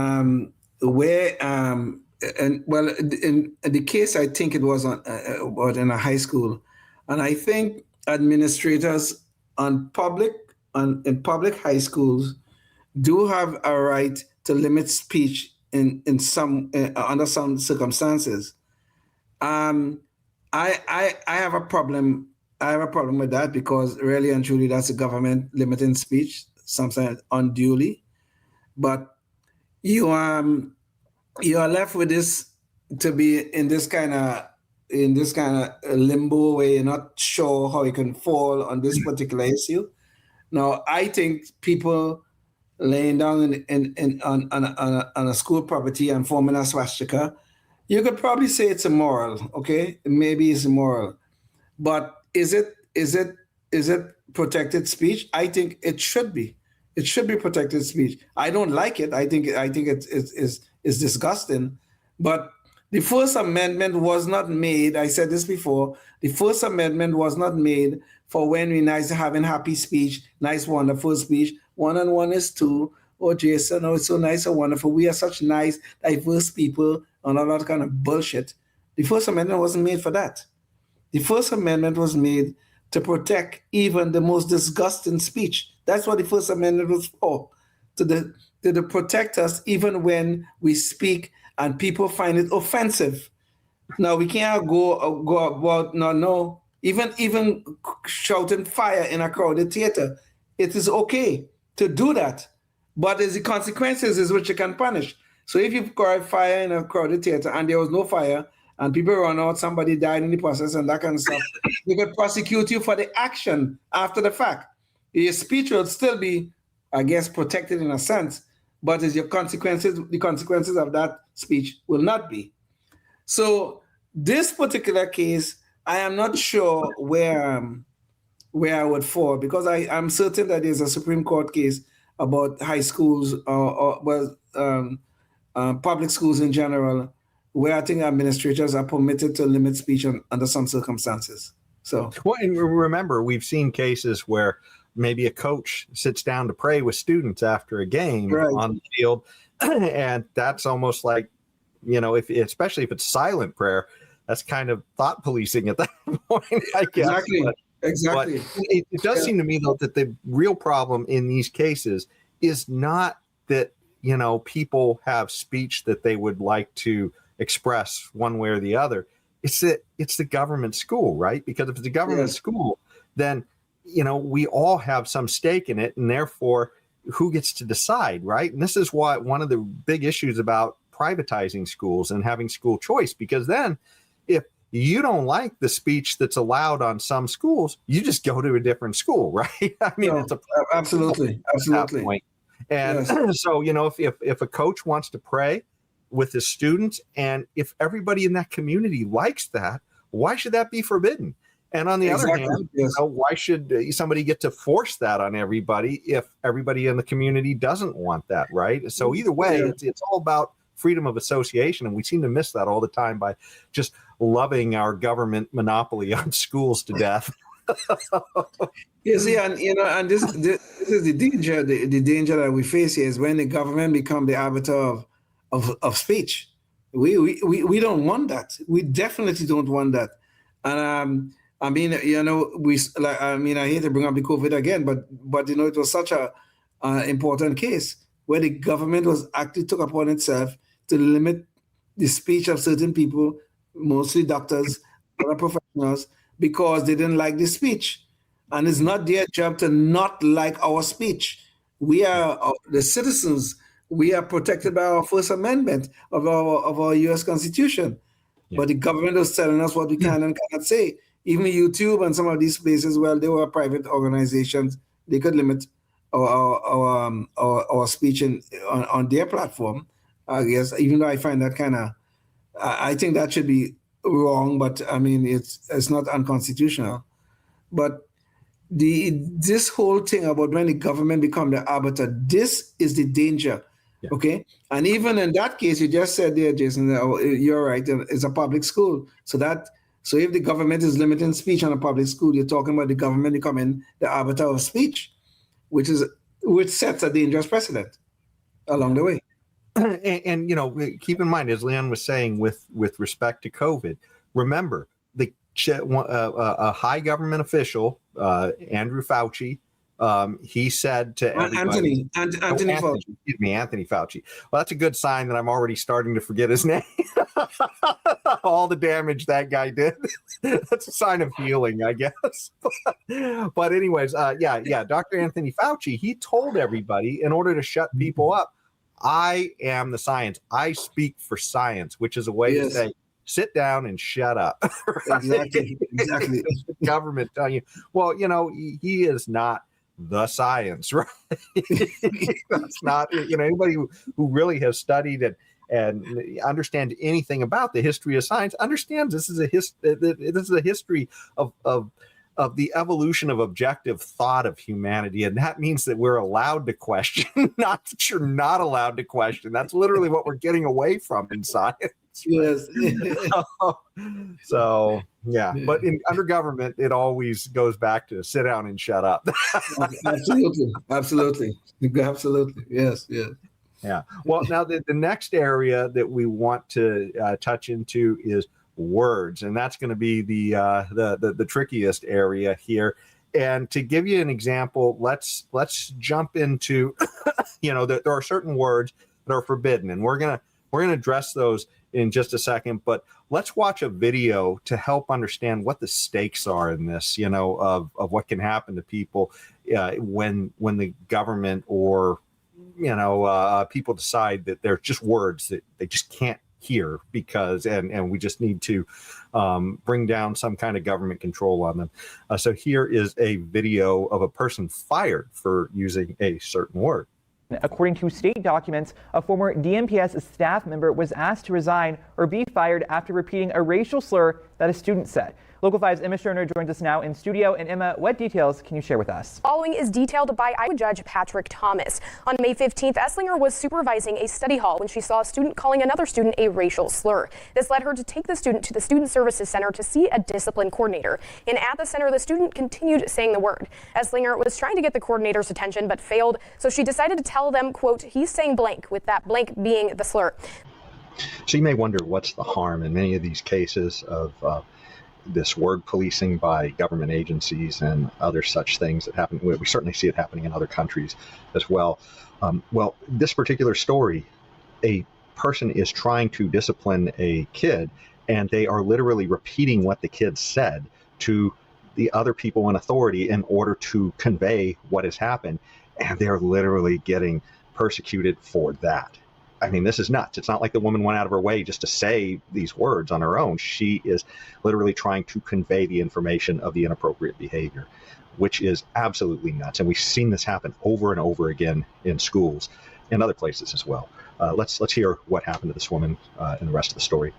Speaker 3: where in the case, I think it was about in a high school, and I think administrators in public high schools do have a right to limit speech in some under some circumstances. I have a problem. I have a problem with that, because really and truly that's the government limiting speech, sometimes unduly. But you are left with this to be in this kind of limbo where you're not sure how you can fall on this particular issue. Now, I think people laying down on a school property and forming a swastika, you could probably say it's immoral. Okay, maybe it's immoral, but is it protected speech? I think it should be. It should be protected speech. I don't like it. I think it's disgusting. But the First Amendment was not made. I said this before. The First Amendment was not made for when we're nice having happy speech, nice, wonderful speech. 1 and 1 is 2. Oh, Jason, oh, it's so nice and wonderful. We are such nice, diverse people, and all that kind of bullshit. The First Amendment wasn't made for that. The First Amendment was made to protect even the most disgusting speech. That's what the First Amendment was for, to protect us even when we speak and people find it offensive. Now, we can't go about, no, even shouting fire in a crowded theater. It is okay to do that, but there's the consequences is which you can punish. So if you cry fire in a crowded theater and there was no fire, and people run out, somebody died in the process and that kind of stuff, they could prosecute you for the action after the fact. Your speech will still be, I guess, protected in a sense, but the consequences of that speech will not be. So this particular case, I am not sure where I would fall, because I'm certain that there's a Supreme Court case about high schools or public schools in general, where I think administrators are permitted to limit speech under some circumstances. So,
Speaker 2: well, and remember, we've seen cases where maybe a coach sits down to pray with students after a game on the field, and that's almost like, especially if it's silent prayer, that's kind of thought policing at that point, I guess.
Speaker 3: Exactly.
Speaker 2: But it does seem to me, though, that the real problem in these cases is not that, people have speech that they would like to express one way or the other. It's that it's the government school, right? Because if it's a government school, then, we all have some stake in it, and therefore who gets to decide, right? And this is why one of the big issues about privatizing schools and having school choice, because then if you don't like the speech that's allowed on some schools, you just go to a different school, right? I mean, it's
Speaker 3: absolutely.
Speaker 2: Point. And so, if a coach wants to pray with his students, and if everybody in that community likes that, why should that be forbidden? And on the other hand, why should somebody get to force that on everybody if everybody in the community doesn't want that, right? So either way, it's all about freedom of association, and we seem to miss that all the time by just loving our government monopoly on schools to death.
Speaker 3: You see, and this is the danger. The danger that we face here is when the government become the arbiter of speech. We don't want that. We definitely don't want that. And I hate to bring up the COVID again, but it was such a important case where the government was actually took upon itself to limit the speech of certain people, mostly doctors, other professionals, because they didn't like the speech. And it's not their job to not like our speech. We are the citizens. We are protected by our First Amendment of our U.S. Constitution. But the government was telling us what we can and cannot say. Even YouTube and some of these places, they were private organizations. They could limit our speech on their platform. I guess, even though I find that I think that should be wrong. But I mean, it's not unconstitutional. But this whole thing about when the government become the arbiter, this is the danger. Yeah. Okay. And even in that case, you just said there, Jason, you're right. It's a public school. So if the government is limiting speech on a public school, you're talking about the government becoming the arbiter of speech, which sets a dangerous precedent along the way.
Speaker 2: And keep in mind, as Leon was saying, with respect to COVID, remember a high government official, Andrew Fauci, he said to everybody, Anthony Fauci. Well, that's a good sign that I'm already starting to forget his name. All the damage that guy did. That's a sign of healing, I guess. But anyways, Dr. Anthony Fauci, he told everybody, in order to shut people up, I am the science. I speak for science, which is a way to say, sit down and shut up. Right? Exactly. Government telling you, well, he is not the science, right? That's not, anybody who really has studied and understand anything about the history of science understands this is a history of the evolution of objective thought of humanity, and that means that we're allowed to question, not that you're not allowed to question. That's literally what we're getting away from in science.
Speaker 3: Yes.
Speaker 2: So but under government, it always goes back to sit down and shut up.
Speaker 3: Absolutely. Yes.
Speaker 2: Yeah. Well, now the next area that we want to touch into is words, and that's going to be the trickiest area here. And to give you an example, let's jump into there are certain words that are forbidden, and we're gonna address those in just a second. But let's watch a video to help understand what the stakes are in this, of what can happen to people when the government or people decide that they're just words that they just can't hear because and we just need to bring down some kind of government control on them. So here is a video of a person fired for using a certain word.
Speaker 17: According to state documents, a former DMPS staff member was asked to resign or be fired after repeating a racial slur that a student said. Local 5's Emma Scherner joins us now in studio. And Emma, what details can you share with us?
Speaker 18: Following is detailed by Iowa Judge Patrick Thomas. On May 15th, Esslinger was supervising a study hall when she saw a student calling another student a racial slur. This led her to take the student to the Student Services Center to see a discipline coordinator. And at the center, the student continued saying the word. Esslinger was trying to get the coordinator's attention but failed, so she decided to tell them, quote, he's saying blank, with that blank being the slur.
Speaker 10: So you may wonder what's the harm in many of these cases of this word policing by government agencies and other such things that happen. We certainly see it happening in other countries as well. Well, this particular story, a person is trying to discipline a kid, and they are literally repeating what the kid said to the other people in authority in order to convey what has happened, and they're literally getting persecuted for that. I mean, this is nuts. It's not like the woman went out of her way just to say these words on her own. She is literally trying to convey the information of the inappropriate behavior, which is absolutely nuts. And we've seen this happen over and over again in schools and other places as well. Let's hear what happened to this woman in the rest of the story.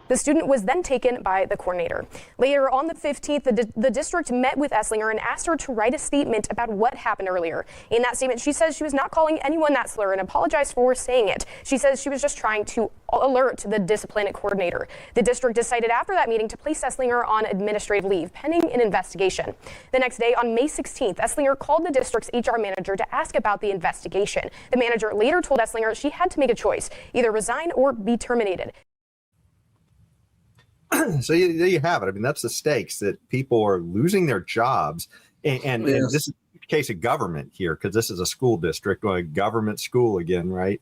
Speaker 18: The student was then taken by the coordinator. Later on the 15th, the district met with Esslinger and asked her to write a statement about what happened earlier. In that statement, she says she was not calling anyone that slur and apologized for saying it. She says she was just trying to alert the discipline coordinator. The district decided after that meeting to place Esslinger on administrative leave, pending an investigation. The next day, on May 16th, Esslinger called the district's HR manager to ask about the investigation. The manager later told Esslinger she had to make a choice, either resign or be terminated.
Speaker 2: So there you have it. I mean, that's the stakes, that people are losing their jobs. And this is the case of government here, because this is a school district, a government school again, right?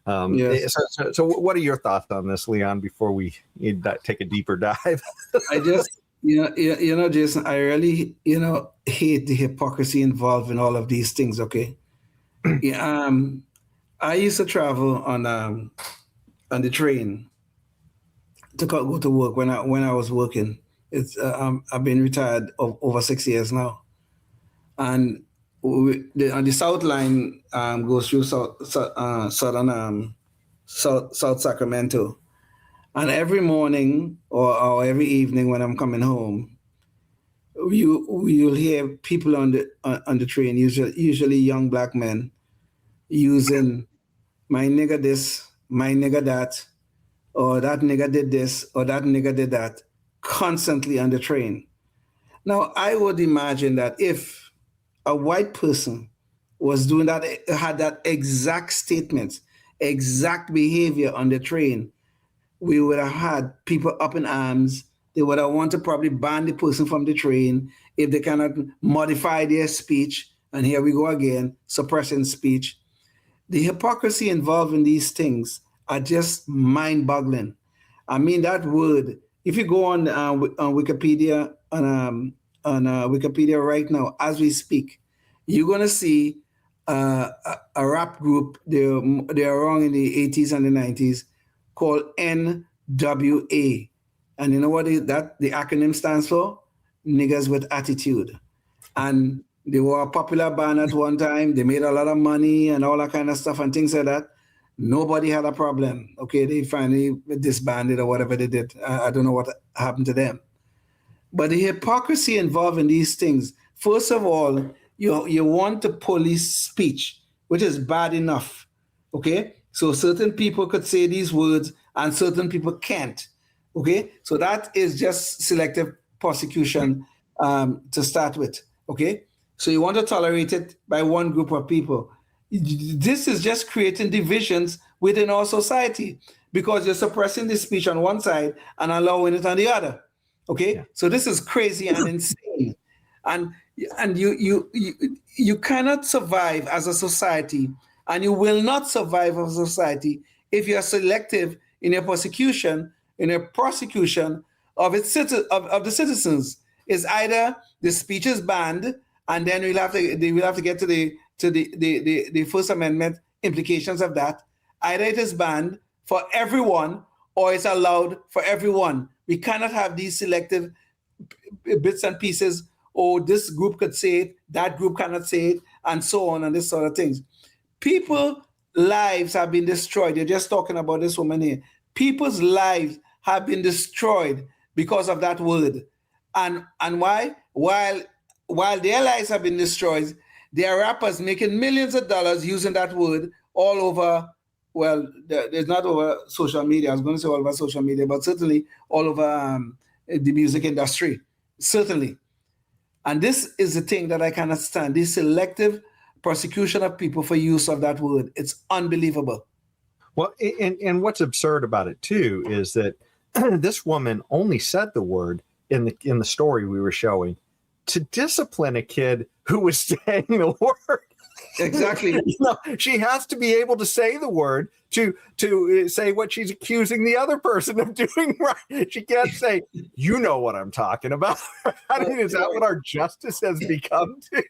Speaker 3: Yes.
Speaker 2: So what are your thoughts on this, Leon, before we take a deeper dive?
Speaker 3: I just, Jason, I really, hate the hypocrisy involved in all of these things, okay? I used to travel on the train to go to work when I was working. I've been retired over 6 years now, and on the South Line goes through South Sacramento, and every morning or every evening when I'm coming home, you'll hear people on the train, usually young black men, using "my nigga this," "my nigga that," or "that nigga did this," or "that nigga did that," constantly on the train. Now, I would imagine that if a white person was doing that, had that exact statement, exact behavior on the train, we would have had people up in arms. They would have wanted to probably ban the person from the train if they cannot modify their speech. And here we go again, suppressing speech. The hypocrisy involved in these things are just mind-boggling. I mean, that word, if you go on Wikipedia, on Wikipedia right now, as we speak, you're going to see a rap group, they are around in the 80s and the 90s, called NWA. And you know what the acronym stands for? Niggas with Attitude. And they were a popular band at one time. They made a lot of money and all that kind of stuff and things like that. Nobody had a problem. Okay, they finally disbanded or whatever they did. I don't know what happened to them. But the hypocrisy involved in these things, first of all, you want to police speech, which is bad enough. Okay, so certain people could say these words and certain people can't. Okay, so that is just selective prosecution to start with. Okay, so you want to tolerate it by one group of people. This is just creating divisions within our society because you're suppressing the speech on one side and allowing it on the other. Okay, yeah. So this is crazy and insane, and you cannot survive as a society, and you will not survive as a society if you are selective in your prosecution of the citizens. Is either the speech is banned, and then they will have to get to the First Amendment implications of that. Either it is banned for everyone or it's allowed for everyone. We cannot have these selective bits and pieces, or this group could say it, that group cannot say it, and so on, and this sort of things. People's lives have been destroyed. You're just talking about this woman here. People's lives have been destroyed because of that word. And why? While their lives have been destroyed, there are rappers making millions of dollars using that word all over, well, there's not over social media. I was going to say all over social media, but certainly all over the music industry, certainly. And this is the thing that I cannot stand, this selective prosecution of people for use of that word. It's unbelievable.
Speaker 2: Well, and what's absurd about it too is that this woman only said the word in the story we were showing to discipline a kid who was saying the word.
Speaker 3: Exactly.
Speaker 2: She has to be able to say the word to say what she's accusing the other person of doing right. She can't say, "You know what I'm talking about." I mean, is that what our justice has become to?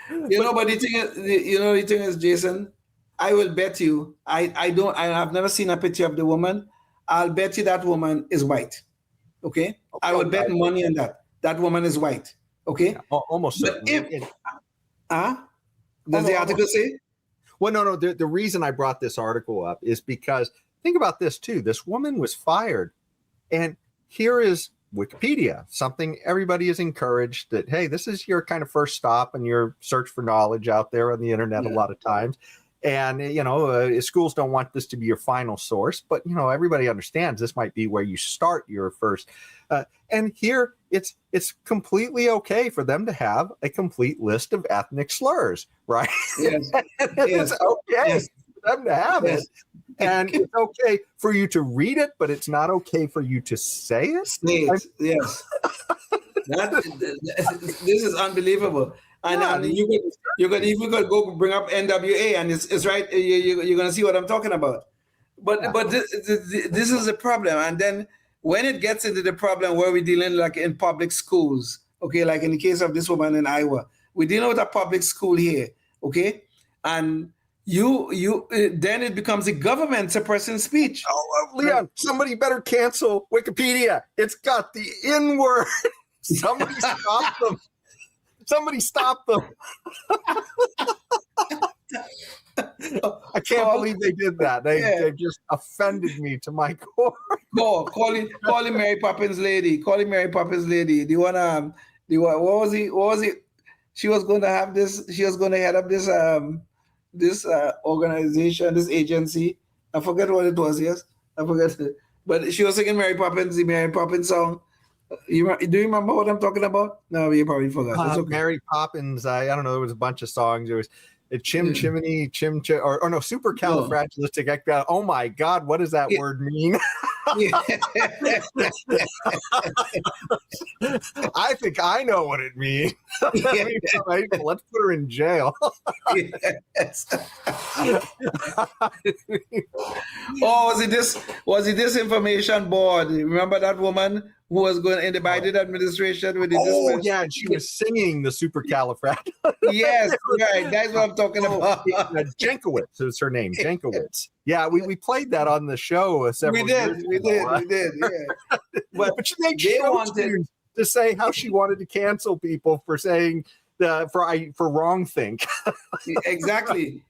Speaker 3: But the thing is, Jason, I will bet you, I've never seen a picture of the woman. I'll bet you that woman is white. Okay? I would bet money on that. That woman is white. Okay?
Speaker 2: Yeah, almost certainly.
Speaker 3: Does the article say?
Speaker 2: Well, no. The reason I brought this article up is because think about this too. This woman was fired, and here is Wikipedia, something everybody is encouraged that, hey, this is your kind of first stop in your search for knowledge out there on the internet a lot of times. And, schools don't want this to be your final source, but, everybody understands this might be where you start your first. And here it's completely okay for them to have a complete list of ethnic slurs, right?
Speaker 3: Yes.
Speaker 2: It's okay for them to have it. And it's okay for you to read it, but it's not okay for you to say it.
Speaker 3: Yes. This is unbelievable. And you could even go bring up NWA, and it's right. You're going to see what I'm talking about. But this is the problem. And then when it gets into the problem where we're dealing like in public schools, okay, like in the case of this woman in Iowa, we're dealing with a public school here, okay, and then it becomes the government suppressing speech.
Speaker 2: Oh, Leon, somebody better cancel Wikipedia. It's got the N word. Somebody stop them. Somebody stop them. I can't believe they did that. They just offended me to my core.
Speaker 3: Calling Mary Poppins lady. Calling Mary Poppins lady. What was it? She was going to have this. She was going to head up this organization, this agency. I forget what it was. Yes, I forget it. But she was singing the Mary Poppins song. Do you remember what I'm talking about? No, you probably forgot. Okay.
Speaker 2: Mary Poppins. I don't know. There was a bunch of songs. There was Chimney, or no, supercalifragilistic. Oh my God, what does that word mean? I think I know what it means. Right? Let's put her in jail.
Speaker 3: Was it this information board? Remember that woman who was going in the Biden administration with the
Speaker 2: and she was singing the supercalifragilistic.
Speaker 3: Yes, right. That's what I'm talking about.
Speaker 2: Jenkowitz is her name. Jenkowitz. Yeah, we played that on the show several years ago. We did. Yeah. But she made students to say how she wanted to cancel people for saying for wrong think.
Speaker 3: Exactly.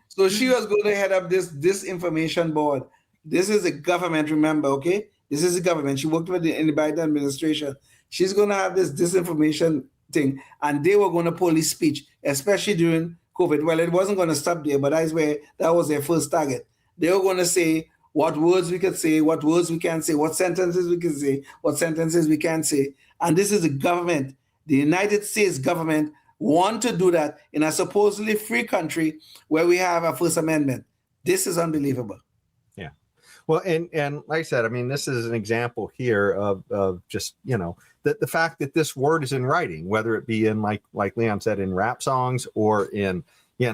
Speaker 3: So she was going to head up this information board. This is a government, remember, okay? This is the government. She worked in the Biden administration. She's going to have this disinformation thing, and they were going to police speech, especially during COVID. Well, it wasn't going to stop there, but that was their first target. They were going to say what words we could say, what words we can't say, what sentences we can say, what sentences we can't say. And this is the government, the United States government, want to do that in a supposedly free country where we have a First Amendment. This is unbelievable.
Speaker 2: Yeah. Well, and like I said, I mean, this is an example here of just, the fact that this word is in writing, whether it be in, like Leon said, in rap songs or in, just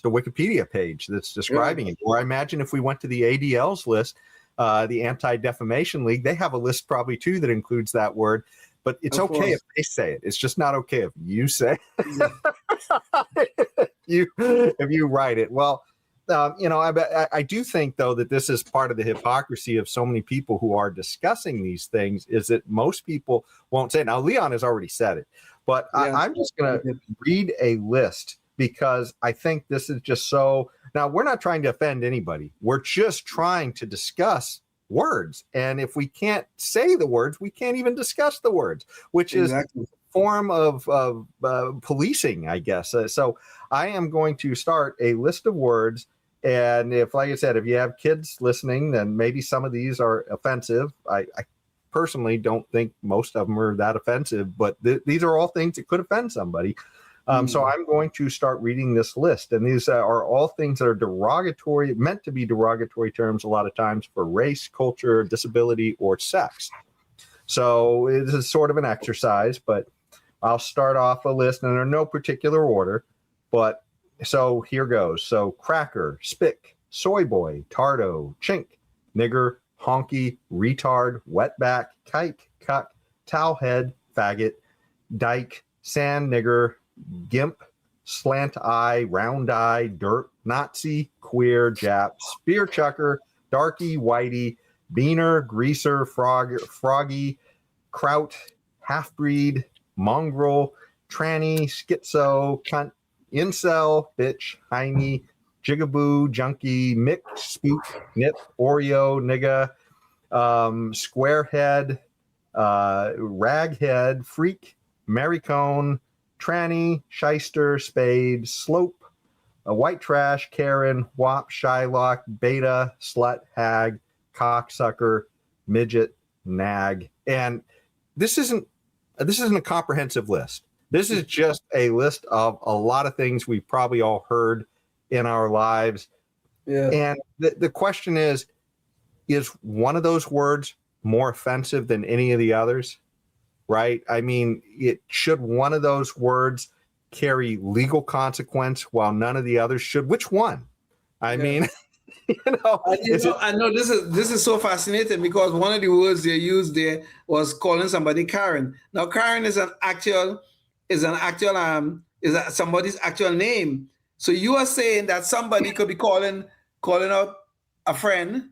Speaker 2: a Wikipedia page that's describing it. Or I imagine if we went to the ADL's list, the Anti-Defamation League, they have a list probably too that includes that word. But it's okay if they say it. It's just not okay if you say it. if you write it. Well, I do think, though, that this is part of the hypocrisy of so many people who are discussing these things, is that most people won't say it. Now, Leon has already said it, but I'm just going to read a list because I think this is just so. Now, we're not trying to offend anybody. We're just trying to discuss words. And if we can't say the words, we can't even discuss the words, which is a form of policing, I guess. So I am going to start a list of words. And if, like I said, if you have kids listening, then maybe some of these are offensive. I personally don't think most of them are that offensive, but these are all things that could offend somebody. So I'm going to start reading this list. And these are all things that are derogatory, meant to be derogatory terms a lot of times for race, culture, disability, or sex. So it is sort of an exercise, but I'll start off a list, and in no particular order. But so here goes. So cracker, spick, soy boy, tardo, chink, nigger, honky, retard, wetback, kike, cuck, towelhead, faggot, dyke, sand nigger, gimp, slant eye, round eye, dirt, Nazi, queer, Jap, spear chucker, darky, whitey, beaner, greaser, froggy, kraut, half-breed, mongrel, tranny, schizo, cunt, incel, bitch, hiney, jigaboo, junkie, mick, spook, nip, Oreo, nigga, squarehead, raghead, freak, maricone, tranny, shyster, spade, slope, white trash, Karen, wop, Shylock, beta, slut, hag, cocksucker, midget, nag. And this isn't a comprehensive list. This is just a list of a lot of things we've probably all heard in our lives.
Speaker 3: Yeah.
Speaker 2: And the question is one of those words more offensive than any of the others? Right? I mean, should one of those words carry legal consequence while none of the others should? Which one? I mean,
Speaker 3: I know this is so fascinating because one of the words they used there was calling somebody Karen. Now, Karen is somebody's actual name. So you are saying that somebody could be calling out a friend,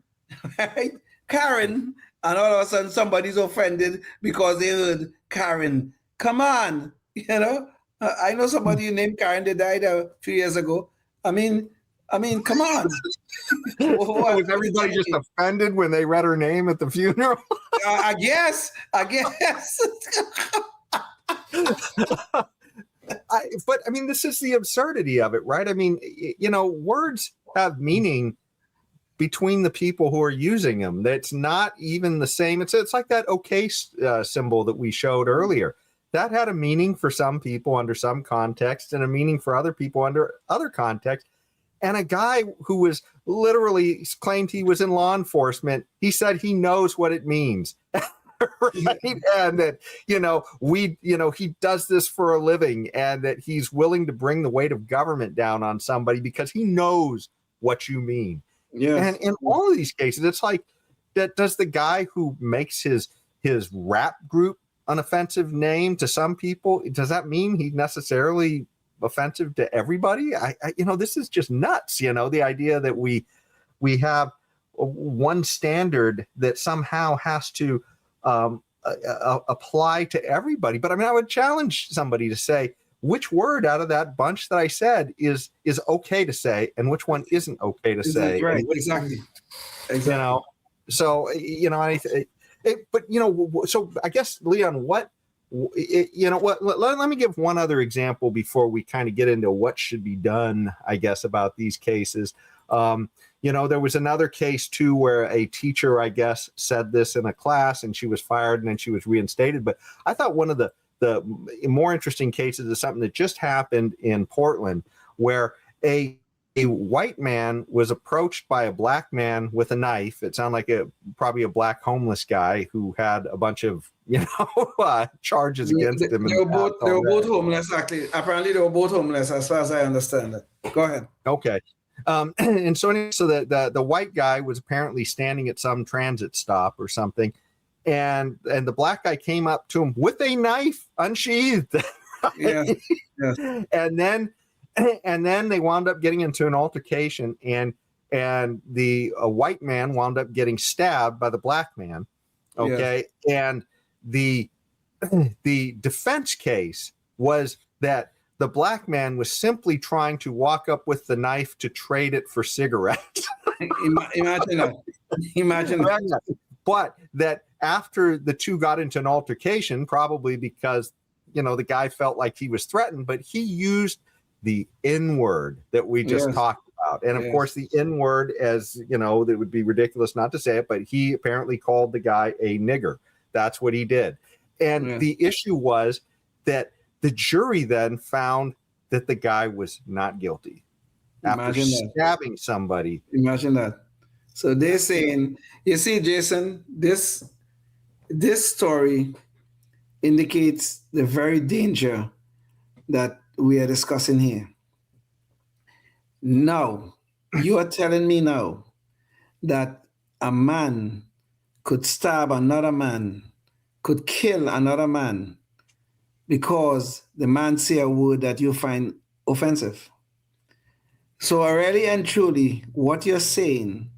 Speaker 3: right? Karen, and all of a sudden somebody's offended because they heard Karen. Come on, I know somebody named Karen. They died a few years ago. I mean, come on.
Speaker 2: Was everybody just offended when they read her name at the funeral?
Speaker 3: I guess.
Speaker 2: But I mean, this is the absurdity of it, right? I mean, words have meaning between the people who are using them. That's not even the same. It's like that okay symbol that we showed earlier. That had a meaning for some people under some context and a meaning for other people under other contexts. And a guy who was literally claimed he was in law enforcement, he said he knows what it means. Right? And that, he does this for a living and that he's willing to bring the weight of government down on somebody because he knows what you mean.
Speaker 3: Yeah.
Speaker 2: And in all of these cases, it's like, does the guy who makes his rap group an offensive name to some people, does that mean he's necessarily offensive to everybody? This is just nuts. The idea that we have one standard that somehow has to apply to everybody. But I mean, I would challenge somebody to say which word out of that bunch that I said is okay to say and which one isn't okay to say.
Speaker 3: Right. Exactly.
Speaker 2: So so I guess, Leon, let me give one other example before we kind of get into what should be done, I guess, about these cases. There was another case too where a teacher, I guess, said this in a class and she was fired and then she was reinstated. But I thought one of the more interesting cases is something that just happened in Portland, where a white man was approached by a black man with a knife. It sounded like probably a black homeless guy who had a bunch of charges against him.
Speaker 3: They were both homeless, actually. Apparently, they were both homeless, as far as I understand it. Go ahead.
Speaker 2: Okay. And so the white guy was apparently standing at some transit stop or something, and the black guy came up to him with a knife unsheathed. Right?
Speaker 3: Yeah.
Speaker 2: And then they wound up getting into an altercation, and the white man wound up getting stabbed by the black man. Okay, yeah. And the defense case was that the black man was simply trying to walk up with the knife to trade it for cigarettes.
Speaker 3: Imagine that.
Speaker 2: But that after the two got into an altercation, probably because the guy felt like he was threatened, but he used the N-word that we just talked about. And of course, the N-word, as it would be ridiculous not to say it, but he apparently called the guy a nigger. That's what he did. And the issue was that the jury then found that the guy was not guilty after stabbing somebody.
Speaker 3: Imagine that. So they're saying, you see, Jason, this story indicates the very danger that we are discussing here. Now, you are telling me now that a man could stab another man, could kill another man because the man say a word that you find offensive. So really and truly, what you're saying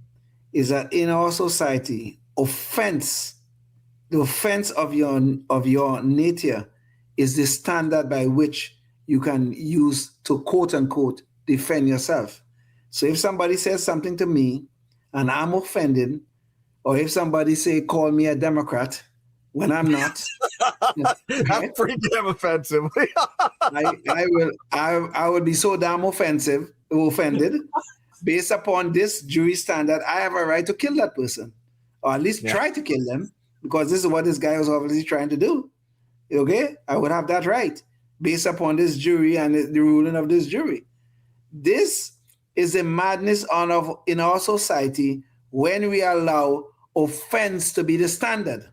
Speaker 3: is that in our society, the offense of your nature is the standard by which you can use to quote unquote defend yourself. So if somebody says something to me and I'm offended, or if somebody call me a Democrat when I'm not,
Speaker 2: that's pretty damn offensive.
Speaker 3: I would be so damn offended. Based upon this jury standard, I have a right to kill that person, or at least try to kill them, because this is what this guy was obviously trying to do. Okay, I would have that right based upon this jury and the ruling of this jury. This is a madness in our society when we allow offense to be the standard,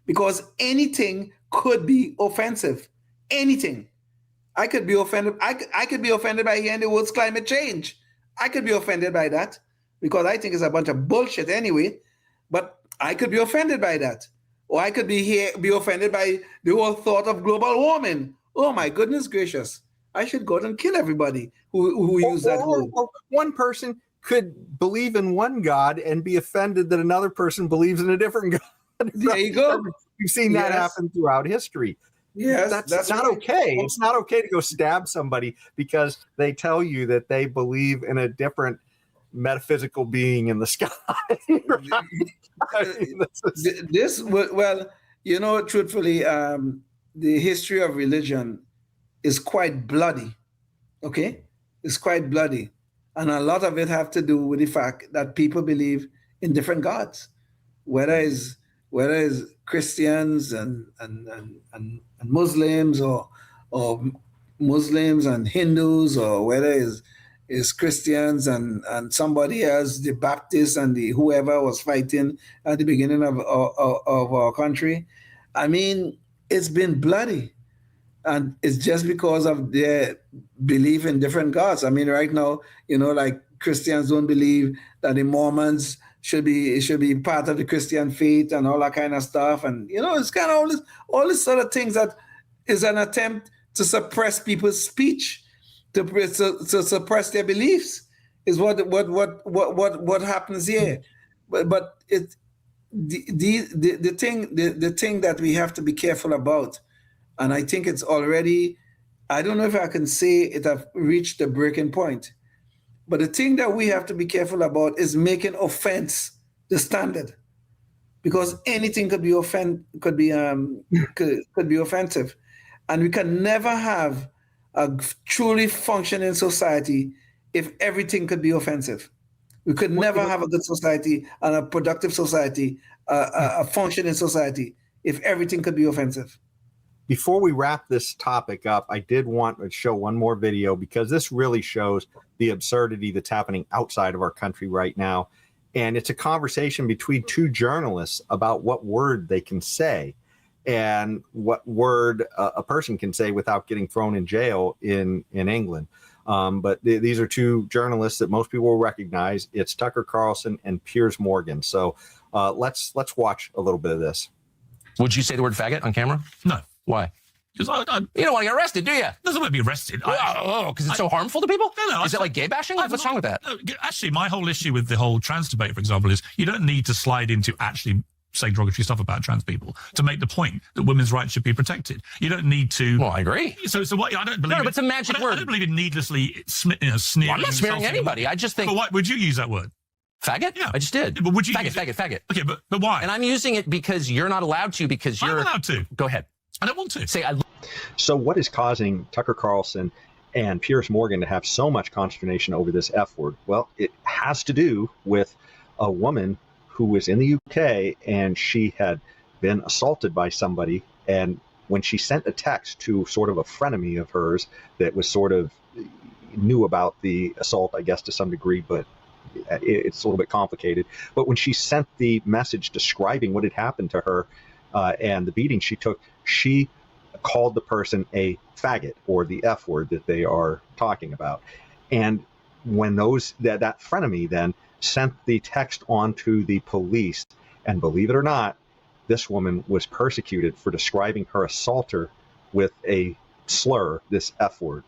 Speaker 3: because anything could be offensive. Anything. I could be offended. I could be offended by hearing the words climate change. I could be offended by that because I think it's a bunch of bullshit anyway, but I could be offended by that. Or I could be offended by the whole thought of global warming. Oh my goodness gracious. I should go out and kill everybody who use that word.
Speaker 2: Or one person could believe in one God and be offended that another person believes in a different God.
Speaker 3: There you go.
Speaker 2: You've seen that happen throughout history.
Speaker 3: Yes,
Speaker 2: that's not
Speaker 3: right.
Speaker 2: okay. It's not okay to go stab somebody because they tell you that they believe in a different metaphysical being in the sky.
Speaker 3: Truthfully, the history of religion is quite bloody. Okay, it's quite bloody, and a lot of it have to do with the fact that people believe in different gods, whether it's Christians and Muslims or Muslims and Hindus, or whether it's Christians and somebody else, the Baptists and the whoever was fighting at the beginning of our country. I mean, it's been bloody. And it's just because of their belief in different gods. I mean, right now, like Christians don't believe that the Mormons should be part of the Christian faith and all that kind of stuff. And, it's kind of all this sort of things that is an attempt to suppress people's speech, to suppress their beliefs is what happens here. But the thing that we have to be careful about, and I think it's already, I don't know if I can say it have reached the breaking point, but the thing that we have to be careful about is making offense the standard, because anything could be offensive, and we can never have a truly functioning society if everything could be offensive. We could never have a good society and a productive society, a functioning society, if everything could be offensive.
Speaker 2: Before we wrap this topic up, I did want to show one more video because this really shows the absurdity that's happening outside of our country right now. And it's a conversation between two journalists about what word they can say and what word a person can say without getting thrown in jail in England. But these are two journalists that most people will recognize. It's Tucker Carlson and Piers Morgan. So let's watch a little bit of this.
Speaker 19: Would you say the word faggot on camera?
Speaker 13: No.
Speaker 19: Why?
Speaker 13: Because
Speaker 19: you don't want to get arrested, do you?
Speaker 13: Doesn't want to be arrested.
Speaker 19: Because it's so harmful to people?
Speaker 13: No.
Speaker 19: Is it like gay bashing? What's wrong with that?
Speaker 13: No, actually, my whole issue with the whole trans debate, for example, is you don't need to slide into actually say derogatory stuff about trans people to make the point that women's rights should be protected. You don't need to.
Speaker 19: Well, I agree.
Speaker 13: So what? I don't believe.
Speaker 19: No, but it's a magic word.
Speaker 13: I don't believe in needlessly sneering.
Speaker 19: Well, I'm not smearing anybody. I just think.
Speaker 13: But why would you use that word?
Speaker 19: Faggot?
Speaker 13: Yeah.
Speaker 19: I just did.
Speaker 13: But would you
Speaker 19: faggot?
Speaker 13: Okay, but why?
Speaker 19: And I'm using it because you're not allowed to. Because you're
Speaker 13: allowed to.
Speaker 19: Go ahead.
Speaker 13: I don't want to.
Speaker 19: Say I.
Speaker 10: So what is causing Tucker Carlson and Piers Morgan to have so much consternation over this F word? Well, it has to do with a woman who was in the UK and she had been assaulted by somebody, and when she sent a text to sort of a frenemy of hers that was sort of knew about the assault, I guess, to some degree, but it's a little bit complicated. But when she sent the message describing what had happened to her and the beating she took, she called the person a faggot, or the F word that they are talking about. And when that frenemy then sent the text on to the police, and believe it or not, this woman was persecuted for describing her assaulter with a slur, this F word.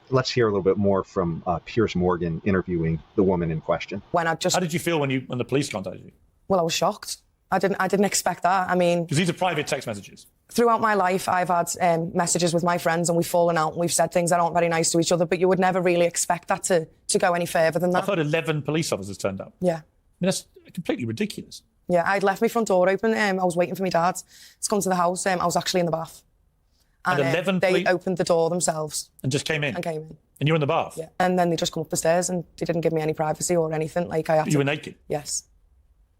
Speaker 10: Let's hear a little bit more from Piers Morgan interviewing the woman in question.
Speaker 20: How
Speaker 13: did you feel when the police contacted you?
Speaker 20: Well, I was shocked. I didn't expect that. I mean,
Speaker 13: because these are private text messages.
Speaker 20: Throughout my life, I've had messages with my friends, and we've fallen out, and we've said things that aren't very nice to each other. But you would never really expect that to go any further than that.
Speaker 13: I've heard 11 police officers turned up.
Speaker 20: Yeah.
Speaker 13: I mean, that's completely ridiculous.
Speaker 20: Yeah, I'd left my front door open. I was waiting for my dad to come to the house. I was actually in the bath.
Speaker 13: And 11
Speaker 20: they opened the door themselves.
Speaker 13: And just came in?
Speaker 20: And came in.
Speaker 13: And you were in the bath?
Speaker 20: Yeah. And then they just come up the stairs, and they didn't give me any privacy or anything. Like, I had
Speaker 13: You were naked?
Speaker 20: Yes.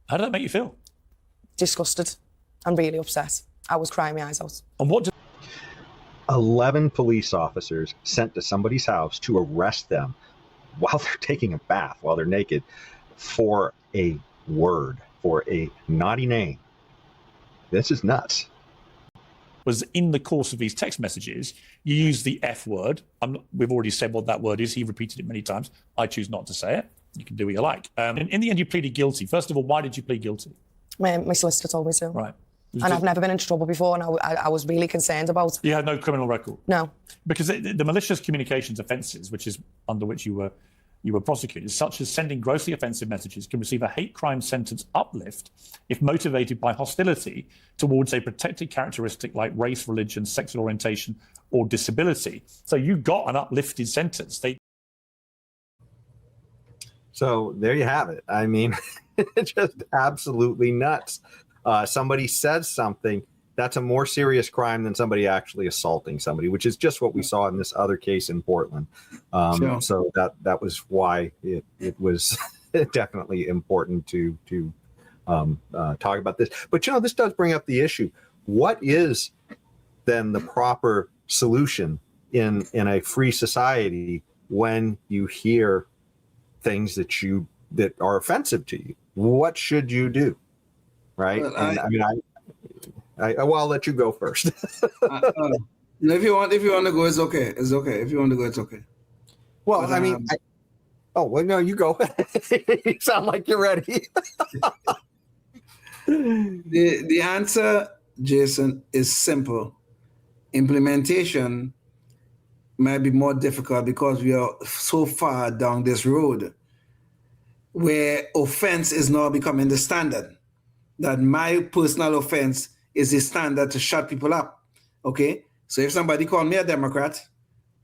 Speaker 13: How did that make you feel?
Speaker 20: Disgusted and really upset. I was crying my eyes out.
Speaker 13: And what
Speaker 10: 11 police officers sent to somebody's house to arrest them while they're taking a bath, while they're naked, for a word, for a naughty name. This is nuts.
Speaker 13: Was in the course of these text messages, you use the F word. We've already said what that word is. He repeated it many times. I choose not to say it. You can do what you like. In the end, you pleaded guilty. First of all, why did you plead guilty?
Speaker 20: My solicitor told me to.
Speaker 13: Right.
Speaker 20: And I've never been into trouble before, and I was really concerned about.
Speaker 13: You had no criminal record?
Speaker 20: No.
Speaker 13: Because the malicious communications offences, which is under which you were prosecuted, such as sending grossly offensive messages, can receive a hate crime sentence uplift if motivated by hostility towards a protected characteristic like race, religion, sexual orientation, or disability. So you got an uplifted sentence.
Speaker 2: So there you have it. I mean, it's just absolutely nuts. Somebody says something, that's a more serious crime than somebody actually assaulting somebody, which is just what we saw in this other case in Portland.
Speaker 3: Sure.
Speaker 2: So that was why it was definitely important to talk about this. But, this does bring up the issue. What is then the proper solution in a free society when you hear things that are offensive to you? What should you do? Right.
Speaker 3: Well,
Speaker 2: I'll let you go first.
Speaker 3: If you want to go, it's okay. It's okay. If you want to go, it's okay.
Speaker 2: Well, but, no, you go. You sound like you're ready.
Speaker 3: The answer, Jason, is simple. Implementation might be more difficult because we are so far down this road where offense is now becoming the standard. That my personal offense is the standard to shut people up. Okay? So if somebody called me a Democrat,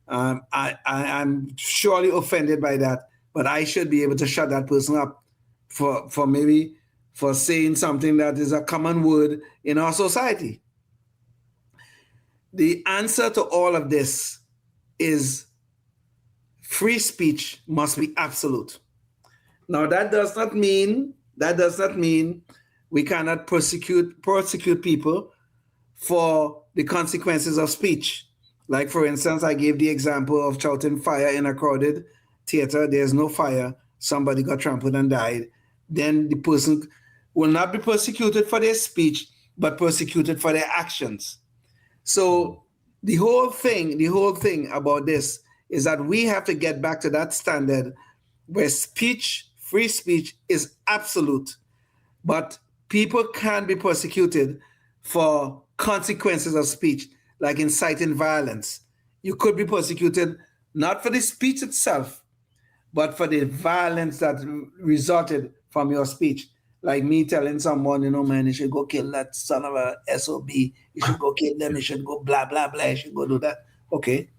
Speaker 3: I'm surely offended by that, but I should be able to shut that person up for saying something that is a common word in our society. The answer to all of this is free speech must be absolute. Now that does not mean we cannot persecute people for the consequences of speech. Like, for instance, I gave the example of shouting fire in a crowded theater. There's no fire. Somebody got trampled and died. Then the person will not be persecuted for their speech, but persecuted for their actions. So the whole thing about this is that we have to get back to that standard where free speech is absolute, but people can be persecuted for consequences of speech, like inciting violence. You could be persecuted not for the speech itself, but for the violence that resulted from your speech. Like me telling someone, man, you should go kill that son of a SOB. You should go kill them. You should go blah, blah, blah. You should go do that. Okay.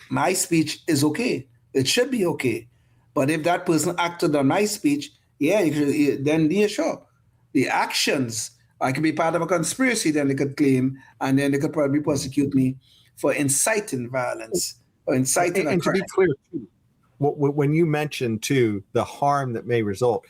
Speaker 3: My speech is okay. It should be okay. But if that person acted on my speech, then sure. The actions, I could be part of a conspiracy, then they could claim, and then they could probably prosecute me for inciting violence or inciting a crime.
Speaker 2: And to be clear, too, when you mentioned, too, the harm that may result,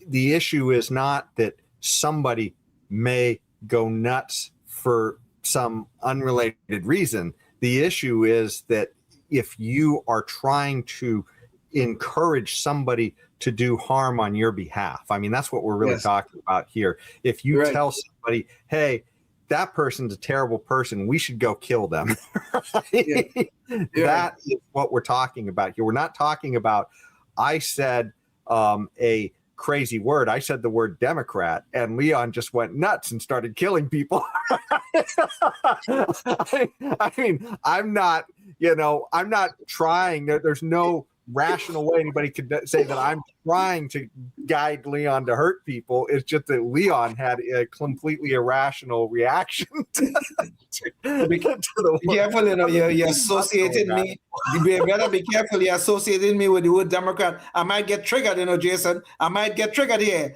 Speaker 2: the issue is not that somebody may go nuts for some unrelated reason. The issue is that if you are trying to encourage somebody to do harm on your behalf, I mean, that's what we're really talking about here. If you tell somebody, hey, that person's a terrible person, we should go kill them. That is what we're talking about here. We're not talking about, I said a crazy word. I said the word Democrat, and Leon just went nuts and started killing people. I mean, I'm not trying. There's no rational way anybody could say that I'm trying to guide Leon to hurt people. It's just that Leon had a completely irrational reaction to the
Speaker 3: be careful, you're associating me. You better be careful. You're associating me with the word Democrat. I might get triggered, Jason. I might get triggered here.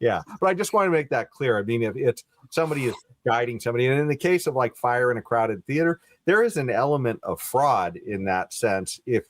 Speaker 2: Yeah. But I just want to make that clear. I mean, if it's somebody is guiding somebody, and in the case of like fire in a crowded theater, there is an element of fraud in that sense. If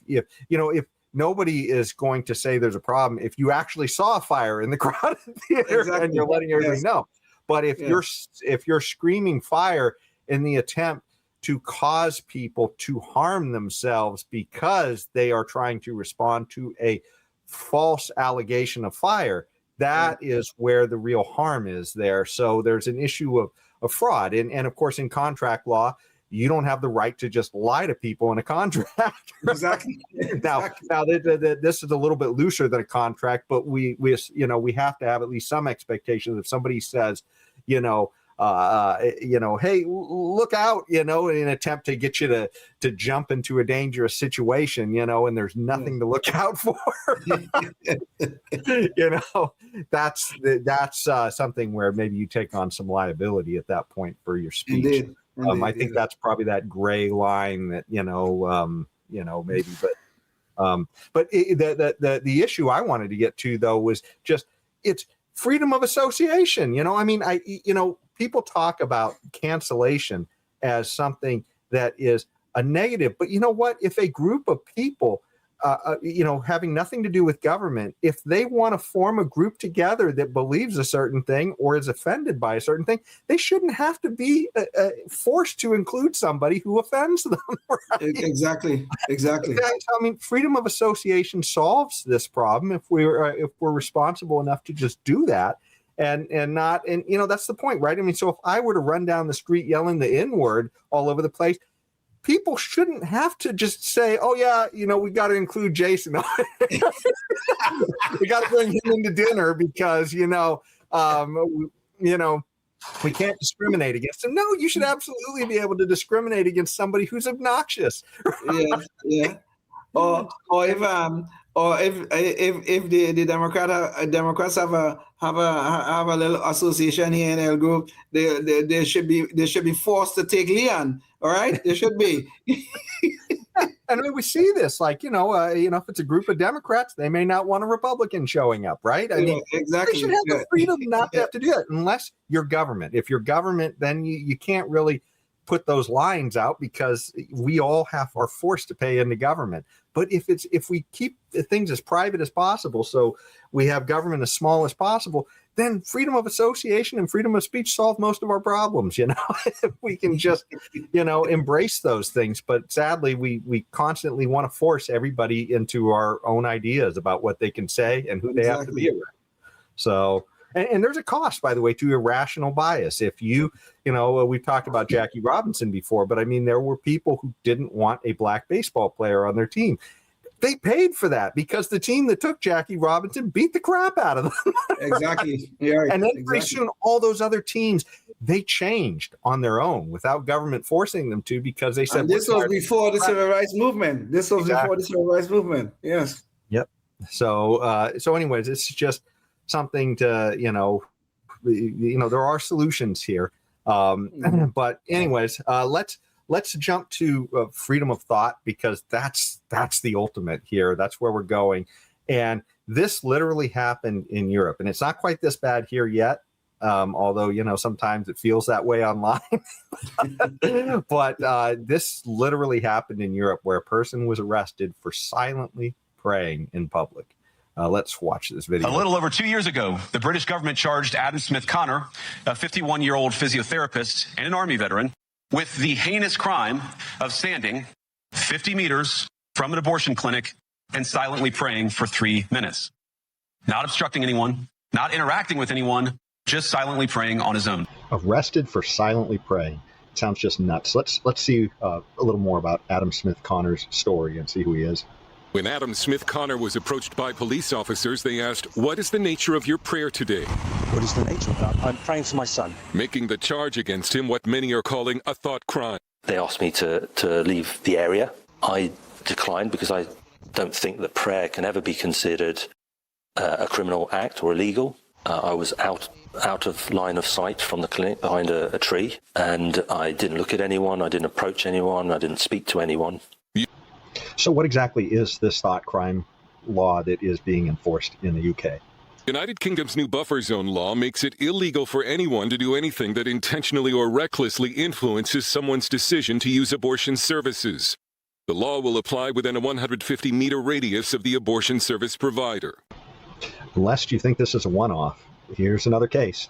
Speaker 2: nobody is going to say there's a problem if you actually saw a fire in the crowded theater and you're letting everybody know. But if you're screaming fire in the attempt to cause people to harm themselves because they are trying to respond to a false allegation of fire, that is where the real harm is there. So there's an issue of fraud. And of course, in contract law, you don't have the right to just lie to people in a contract.
Speaker 3: Exactly.
Speaker 2: Now, this is a little bit looser than a contract, but we have to have at least some expectation. If somebody says, hey, look out, in an attempt to get you to jump into a dangerous situation, and there's nothing to look out for. That's something where maybe you take on some liability at that point for your speech.
Speaker 3: Indeed.
Speaker 2: I think that's probably that gray line that maybe, but the issue I wanted to get to though was just it's freedom of association. People talk about cancellation as something that is a negative, but you know what? If a group of people, having nothing to do with government, if they want to form a group together that believes a certain thing or is offended by a certain thing, they shouldn't have to be forced to include somebody who offends them. Right?
Speaker 3: Exactly.
Speaker 2: I mean, freedom of association solves this problem if we're responsible enough to just do that. And that's the point, right? I mean, so if I were to run down the street yelling the N-word all over the place, people shouldn't have to just say, oh, yeah, we got to include Jason. We got to bring him into dinner because, we can't discriminate against him. No, you should absolutely be able to discriminate against somebody who's obnoxious.
Speaker 3: Yeah. Or if the Democrats have a little association here in their group, they should be forced to take Leon. All right, they should be.
Speaker 2: And we see this, if it's a group of Democrats, they may not want a Republican showing up, right? I mean,
Speaker 3: exactly.
Speaker 2: They should have the freedom not to have to do that unless you're government. If you're government, then you can't really put those lines out because we all are forced to pay into government. But if we keep things as private as possible, so we have government as small as possible, then freedom of association and freedom of speech solve most of our problems. If we can just, embrace those things. But sadly, we constantly want to force everybody into our own ideas about what they can say and who they have to be around. So, and there's a cost, by the way, to irrational bias. If we've talked about Jackie Robinson before, but I mean, there were people who didn't want a black baseball player on their team. They paid for that because the team that took Jackie Robinson beat the crap out of them.
Speaker 3: Exactly. Yeah,
Speaker 2: and then pretty soon, all those other teams, they changed on their own without government forcing them to, because they said,
Speaker 3: and this was before the Civil Rights Movement. Before the Civil Rights Movement. Yes.
Speaker 2: Yep. So anyways, it's just something to, there are solutions here. But anyways, let's jump to freedom of thought, because that's the ultimate here. That's where we're going. And this literally happened in Europe, and it's not quite this bad here yet. Although, sometimes it feels that way online. But this literally happened in Europe, where a person was arrested for silently praying in public. Let's watch this video.
Speaker 21: A little over 2 years ago, the British government charged Adam Smith Connor, a 51-year-old physiotherapist and an Army veteran, with the heinous crime of standing 50 meters from an abortion clinic and silently praying for 3 minutes. Not obstructing anyone, not interacting with anyone, just silently praying on his own.
Speaker 10: Arrested for silently praying. Sounds just nuts. Let's see a little more about Adam Smith Connor's story and see who he is.
Speaker 22: When Adam Smith Connor was approached by police officers, they asked, "What is the nature of your prayer today?"
Speaker 23: What is the nature of that? I'm praying for my son.
Speaker 22: Making the charge against him what many are calling a thought crime.
Speaker 23: They asked me to leave the area. I declined because I don't think that prayer can ever be considered a criminal act or illegal. I was out of line of sight from the clinic behind a tree, and I didn't look at anyone, I didn't approach anyone, I didn't speak to anyone.
Speaker 10: So what exactly is this thought crime law that is being enforced in the UK?
Speaker 22: United Kingdom's new buffer zone law makes it illegal for anyone to do anything that intentionally or recklessly influences someone's decision to use abortion services. The law will apply within a 150-meter radius of the abortion service provider.
Speaker 10: Unless you think this is a one-off, here's another case.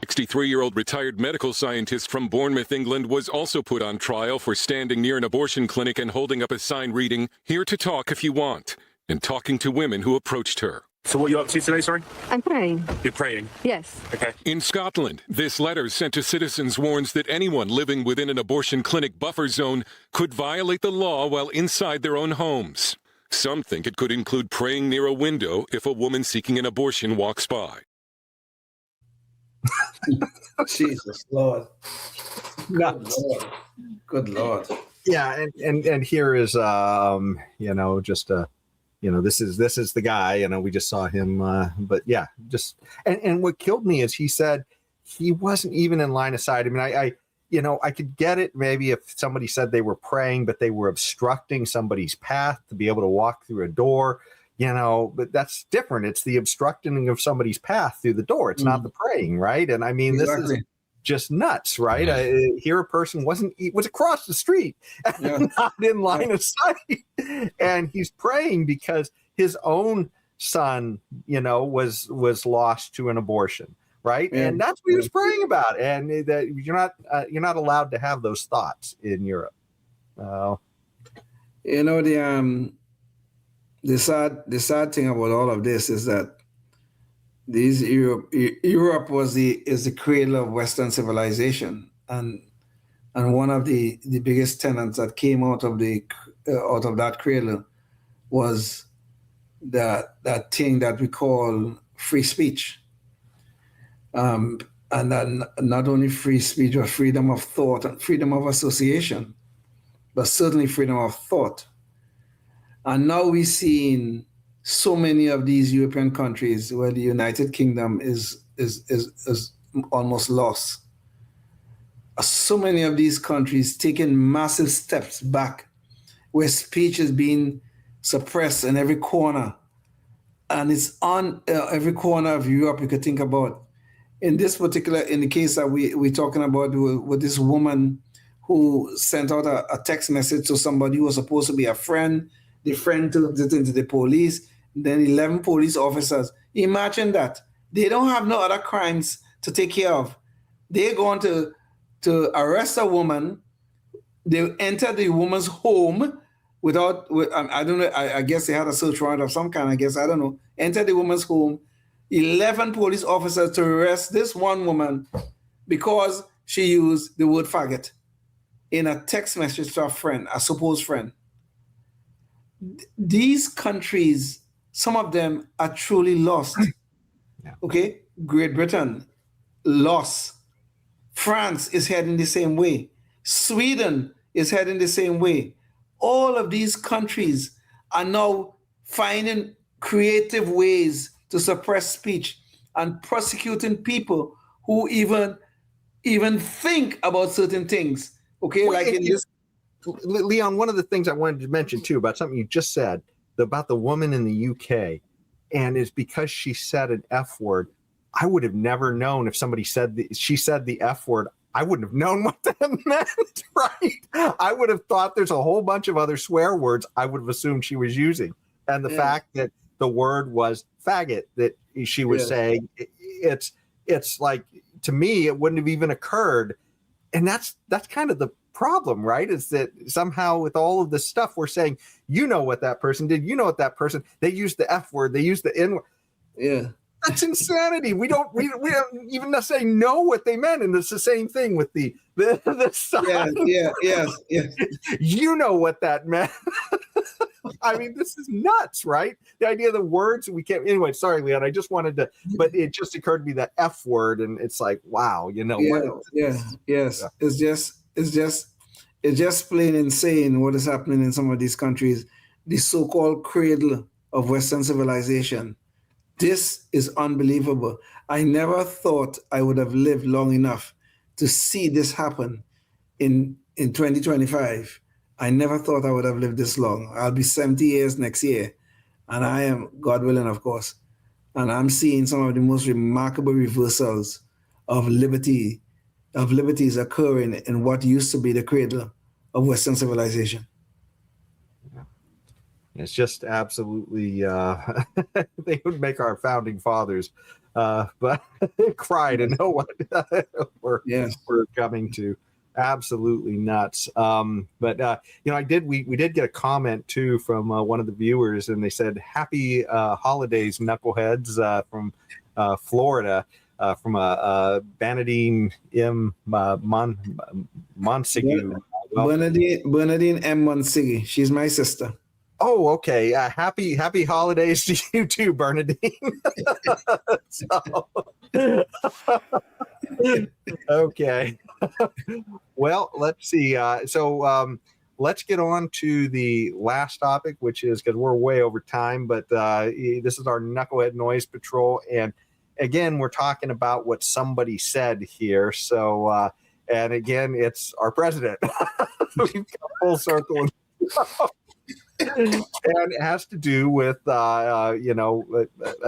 Speaker 22: 63-year-old retired medical scientist from Bournemouth, England, was also put on trial for standing near an abortion clinic and holding up a sign reading, "Here to talk if you want," and talking to women who approached her.
Speaker 24: So what are you up to today, sorry?
Speaker 25: I'm praying.
Speaker 24: You're praying?
Speaker 25: Yes.
Speaker 24: Okay.
Speaker 22: In Scotland, this letter sent to citizens warns that anyone living within an abortion clinic buffer zone could violate the law while inside their own homes. Some think it could include praying near a window if a woman seeking an abortion walks by.
Speaker 3: Jesus Lord. Good Lord.
Speaker 2: Yeah, and here is just this is the guy, we just saw him, but yeah, just and what killed me is he said he wasn't even in line of sight. I mean, I could get it maybe if somebody said they were praying, but they were obstructing somebody's path to be able to walk through a door, but that's different. It's the obstructing of somebody's path through the door. It's not the praying, right? And I mean,
Speaker 3: Exactly.
Speaker 2: This is just nuts, right? Here a person was across the street and not in line of sight, and he's praying because his own son, was lost to an abortion, right?
Speaker 3: Yeah.
Speaker 2: And that's what he was praying about. And that you're not allowed to have those thoughts in Europe.
Speaker 3: The sad thing about all of this is that Europe is the cradle of Western civilization, and one of the biggest tenets that came out of that cradle was that thing that we call free speech, and that not only free speech but freedom of thought and freedom of association, but certainly freedom of thought. And now we're seeing so many of these European countries where the United Kingdom is almost lost. So many of these countries taking massive steps back, where speech is being suppressed in every corner, and it's on every corner of Europe you could think about. In the case that we're talking about with this woman who sent out a text message to somebody who was supposed to be a friend. The friend took it into the police, then 11 police officers. Imagine that. They don't have no other crimes to take care of. They're going to arrest a woman. They enter the woman's home I don't know, I guess they had a search warrant of some kind, I don't know. Enter the woman's home, 11 police officers to arrest this one woman because she used the word faggot in a text message to a friend, a supposed friend. These countries, some of them are truly lost. Okay? Great Britain, lost. France is heading the same way. Sweden is heading the same way. All of these countries are now finding creative ways to suppress speech and prosecuting people who even think about certain things. Okay?
Speaker 2: Well, Leon, one of the things I wanted to mention too about something you just said about the woman in the UK, and is because she said an F word. I would have never known if somebody she said the F word. I wouldn't have known what that meant, right? I would have thought there's a whole bunch of other swear words I would have assumed she was using. And the fact that the word was faggot that she was saying. It's like, to me, it wouldn't have even occurred. And that's kind of the problem, right? Is that somehow with all of this stuff, we're saying, you know what that person did, you know what that person, they used the F word, they used the N word.
Speaker 3: Yeah.
Speaker 2: That's insanity. We don't even necessarily know what they meant. And it's the same thing with the sign.
Speaker 3: Yes.
Speaker 2: You know what that meant. I mean, this is nuts, right? The idea of the words we can't. Anyway, sorry, Leon. I just wanted to, but it just occurred to me that F word, and it's like, wow, you know.
Speaker 3: Yes. It's just plain insane what is happening in some of these countries. The so-called cradle of Western civilization. This is unbelievable. I never thought I would have lived long enough to see this happen in 2025. I never thought I would have lived this long. I'll be 70 years next year, and I am, God willing, of course. And I'm seeing some of the most remarkable reversals of liberties occurring in what used to be the cradle of Western civilization.
Speaker 2: It's just absolutely, they would make our founding fathers but cry to know what we're coming to. Absolutely nuts. But we did get a comment too from one of the viewers, and they said, "Happy holidays, knuckleheads," from Florida, from Bernadine M. Montague.
Speaker 3: Bernadine M. Montague. She's my sister.
Speaker 2: Oh, okay. Happy holidays to you too, Bernadine. Okay. Well, let's see. Let's get on to the last topic, which is, because we're way over time, but this is our Knucklehead Noise Patrol. And again, we're talking about what somebody said here. So, and again, it's our president. We've got full circle. And it has to do with, a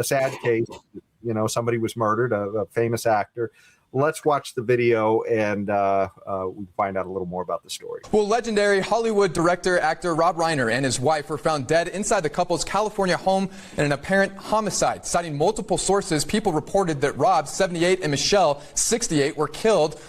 Speaker 2: sad case. Somebody was murdered, a famous actor. Let's watch the video and we can find out a little more about the story.
Speaker 1: Well, legendary Hollywood actor Rob Reiner and his wife were found dead inside the couple's California home in an apparent homicide. Citing multiple sources, people reported that Rob, 78, and Michelle, 68, were killed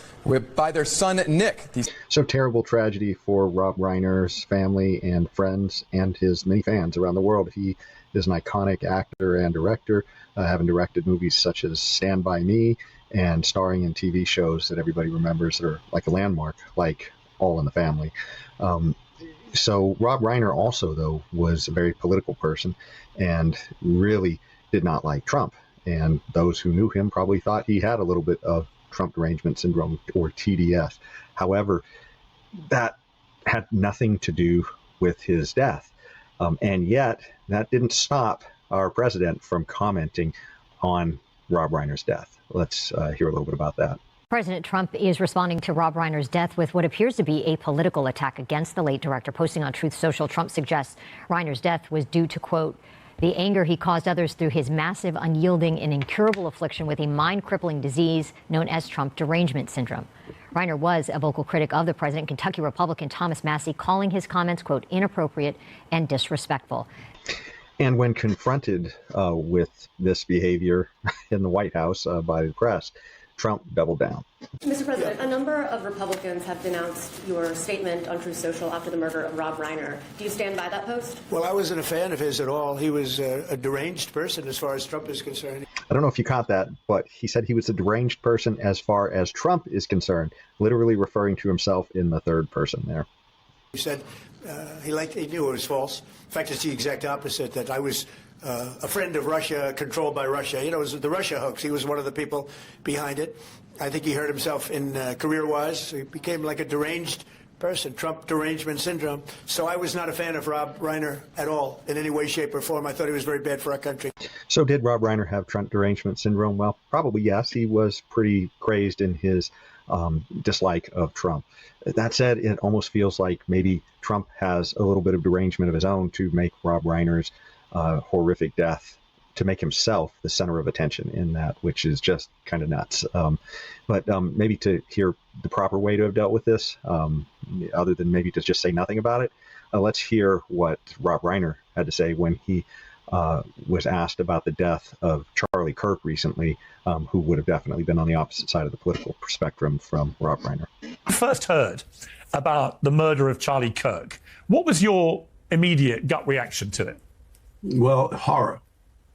Speaker 1: by their son, Nick.
Speaker 10: So terrible tragedy for Rob Reiner's family and friends and his many fans around the world. He is an iconic actor and director, having directed movies such as Stand By Me and starring in TV shows that everybody remembers that are like a landmark, like All in the Family. So Rob Reiner also, though, was a very political person and really did not like Trump. And those who knew him probably thought he had a little bit of Trump derangement syndrome, or TDS. However, that had nothing to do with his death. And yet that didn't stop our president from commenting on Rob Reiner's death. Let's hear a little bit about that.
Speaker 4: President Trump is responding to Rob Reiner's death with what appears to be a political attack against the late director. Posting on Truth Social, Trump suggests Reiner's death was due to, quote, the anger he caused others through his massive, unyielding, and incurable affliction with a mind-crippling disease known as Trump derangement syndrome. Reiner was a vocal critic of the president, Kentucky Republican Thomas Massie, calling his comments, quote, inappropriate and disrespectful.
Speaker 10: And when confronted with this behavior in the White House by the press, Trump doubled down.
Speaker 6: Mr. President, a number of Republicans have denounced your statement on Truth Social after the murder of Rob Reiner. Do you stand by that post?
Speaker 5: Well, I wasn't a fan of his at all. He was a deranged person as far as Trump is concerned.
Speaker 10: I don't know if you caught that, but he said he was a deranged person as far as Trump is concerned, literally referring to himself in the third person there.
Speaker 5: He said he knew it was false. In fact, it's the exact opposite, that I was a friend of Russia, controlled by Russia. You know, it was the Russia hoax. He was one of the people behind it. I think he hurt himself in career-wise. He became like a deranged person, Trump derangement syndrome. So I was not a fan of Rob Reiner at all, in any way, shape, or form. I thought he was very bad for our country.
Speaker 10: So did Rob Reiner have Trump derangement syndrome? Well, probably yes. He was pretty crazed in his dislike of Trump. That said, it almost feels like maybe Trump has a little bit of derangement of his own to make Rob Reiner's horrific death, to make himself the center of attention in that, which is just kind of nuts. But maybe to hear the proper way to have dealt with this, other than maybe to just say nothing about it, let's hear what Rob Reiner had to say when he was asked about the death of Charlie Kirk recently, who would have definitely been on the opposite side of the political spectrum from Rob Reiner.
Speaker 13: First heard about the murder of Charlie Kirk. What was your immediate gut reaction to it?
Speaker 7: Well, horror,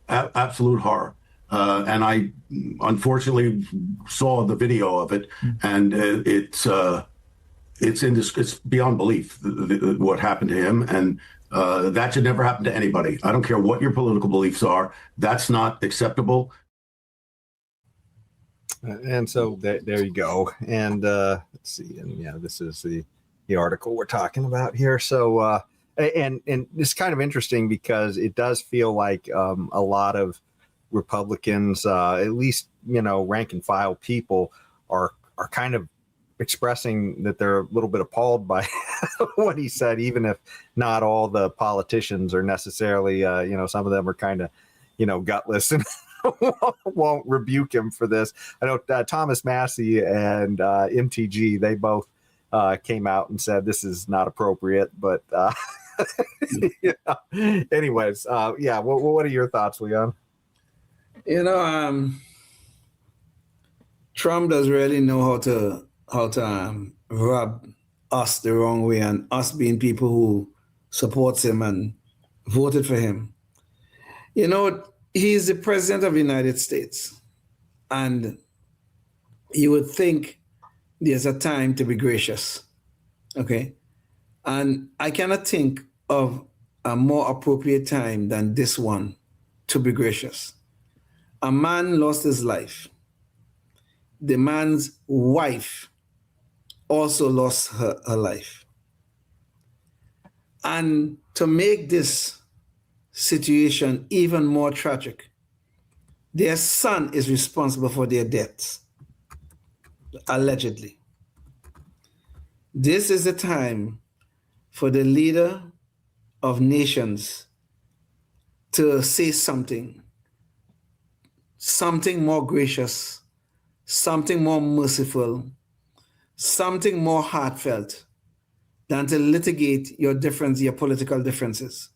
Speaker 7: absolute horror. And I unfortunately saw the video of it, and it's beyond belief what happened to him, and that should never happen to anybody. I don't care what your political beliefs are. That's not acceptable.
Speaker 10: And so there you go. And let's see. And yeah, this is the article we're talking about here. So and it's kind of interesting because it does feel like a lot of Republicans, at least, rank and file people are kind of expressing that they're a little bit appalled by what he said, even if not all the politicians are necessarily, some of them are kind of, gutless and won't rebuke him for this. I know Thomas Massey and MTG, they both came out and said this is not appropriate, but anyways, yeah. What are your thoughts, Leon?
Speaker 3: Trump does really know how to rub us the wrong way, and us being people who supports him and voted for him. He's the president of the United States, and you would think there's a time to be gracious, okay? And I cannot think of a more appropriate time than this one to be gracious. A man lost his life. The man's wife also lost her life. And to make this situation even more tragic, their son is responsible for their deaths, allegedly. This is the time for the leader of nations to say something more gracious, something more merciful, something more heartfelt than to litigate your political differences.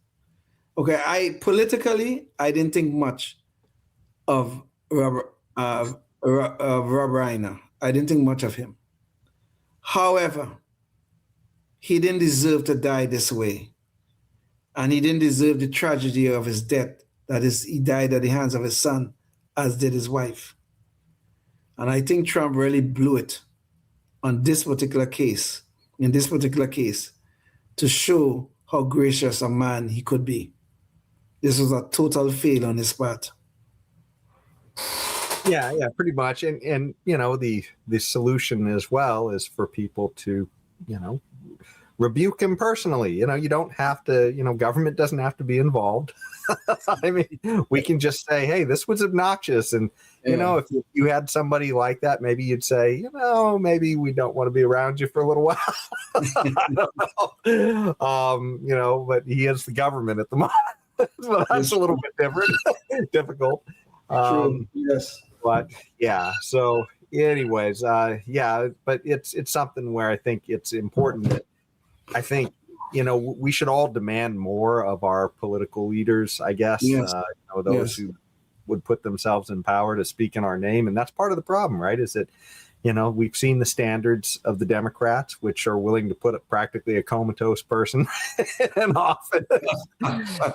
Speaker 3: Okay, I didn't think much of Rob Reiner. I didn't think much of him. However, he didn't deserve to die this way. And he didn't deserve the tragedy of his death, that is, he died at the hands of his son, as did his wife. And I think Trump really blew it in this particular case, to show how gracious a man he could be. This was a total fail on his part.
Speaker 10: Yeah, pretty much. And the solution as well is for people to, rebuke him personally. You don't have to, government doesn't have to be involved. I mean, we can just say, hey, this was obnoxious. And, if you had somebody like that, maybe you'd say, maybe we don't want to be around you for a little while. I don't know. But he is the government at the moment. So that's a little bit difficult.
Speaker 3: Yes.
Speaker 10: But yeah, so anyways, but it's something where I think it's important that I think, we should all demand more of our political leaders, I guess,
Speaker 3: yes.
Speaker 10: Those who would put themselves in power to speak in our name. And that's part of the problem, right? Is that, we've seen the standards of the Democrats, which are willing to put practically a comatose person in office.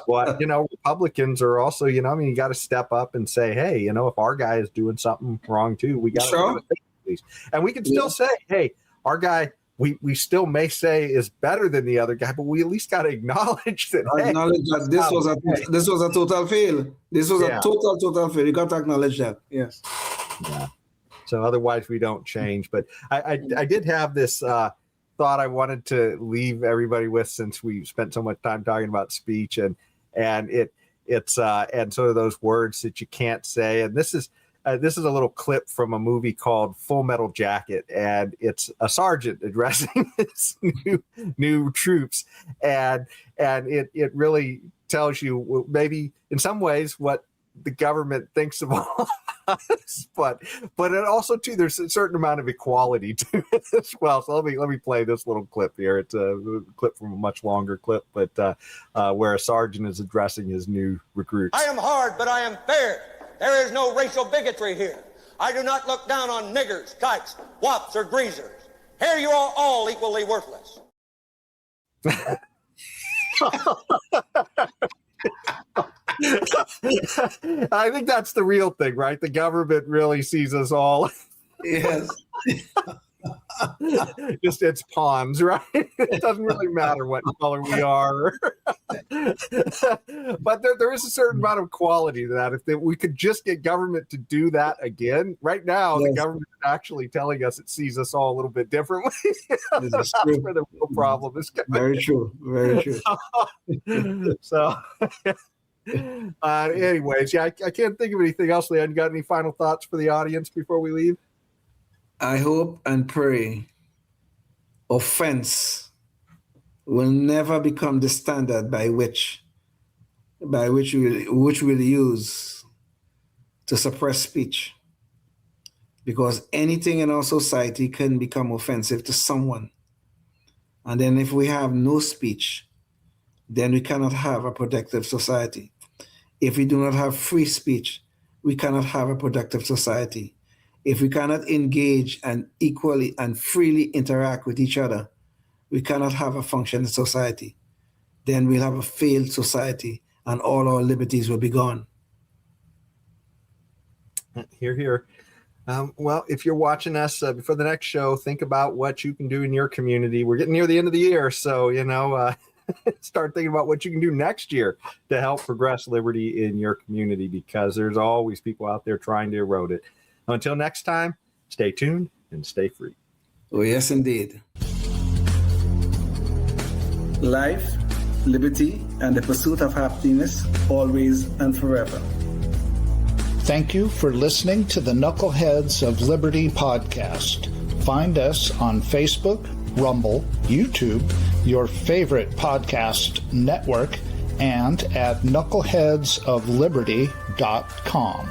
Speaker 10: But, Republicans are also, you got to step up and say, hey, if our guy is doing something wrong too, we got to think at least. And we can still say, hey, our guy, we still may say is better than the other guy, but we at least got to acknowledge that.
Speaker 3: Acknowledge that this was a total fail. This was a total fail. You got to acknowledge that. Yes.
Speaker 10: Yeah. So otherwise we don't change. But I did have this thought I wanted to leave everybody with, since we spent so much time talking about speech and it's and sort of those words that you can't say. And this is a little clip from a movie called Full Metal Jacket, and it's a sergeant addressing his new troops, and it really tells you maybe in some ways what
Speaker 2: the government thinks of all us, but it also too there's a certain amount of equality to it as well. So let me play this little clip here. It's a clip from a much longer clip, but where a sergeant is addressing his new recruits.
Speaker 8: I am hard, but I am fair. There is no racial bigotry here. I do not look down on niggers, kikes, wops, or greasers. Here you are all equally worthless.
Speaker 2: I think that's the real thing, right? The government really sees us all.
Speaker 3: Yes.
Speaker 2: Just it's pawns, right? It doesn't really matter what color we are. But there is a certain amount of quality to that. If we could just get government to do that again, right now,
Speaker 3: yes.
Speaker 2: The government is actually telling us it sees us all a little bit differently. That's
Speaker 3: true.
Speaker 2: where the real problem is coming.
Speaker 3: Very true. Very true.
Speaker 2: So anyways, yeah, I can't think of anything else, Leon. You got any final thoughts for the audience before we leave?
Speaker 3: I hope and pray offense will never become the standard by which we'll use to suppress speech, because anything in our society can become offensive to someone, and then if we have no speech, then we cannot have a productive society. If we do not have free speech, we cannot have a productive society. If we cannot engage and equally and freely interact with each other, we cannot have a functioning society. Then we'll have a failed society and all our liberties will be gone.
Speaker 2: Hear, hear. Well, if you're watching us before the next show, think about what you can do in your community. We're getting near the end of the year, so, start thinking about what you can do next year to help progress liberty in your community, because there's always people out there trying to erode it. Until next time, stay tuned and stay free.
Speaker 3: Oh, yes, indeed. Life, liberty, and the pursuit of happiness, always and forever.
Speaker 9: Thank you for listening to the Knuckleheads of Liberty podcast. Find us on Facebook, Rumble, YouTube, your favorite podcast network, and at knuckleheadsofliberty.com.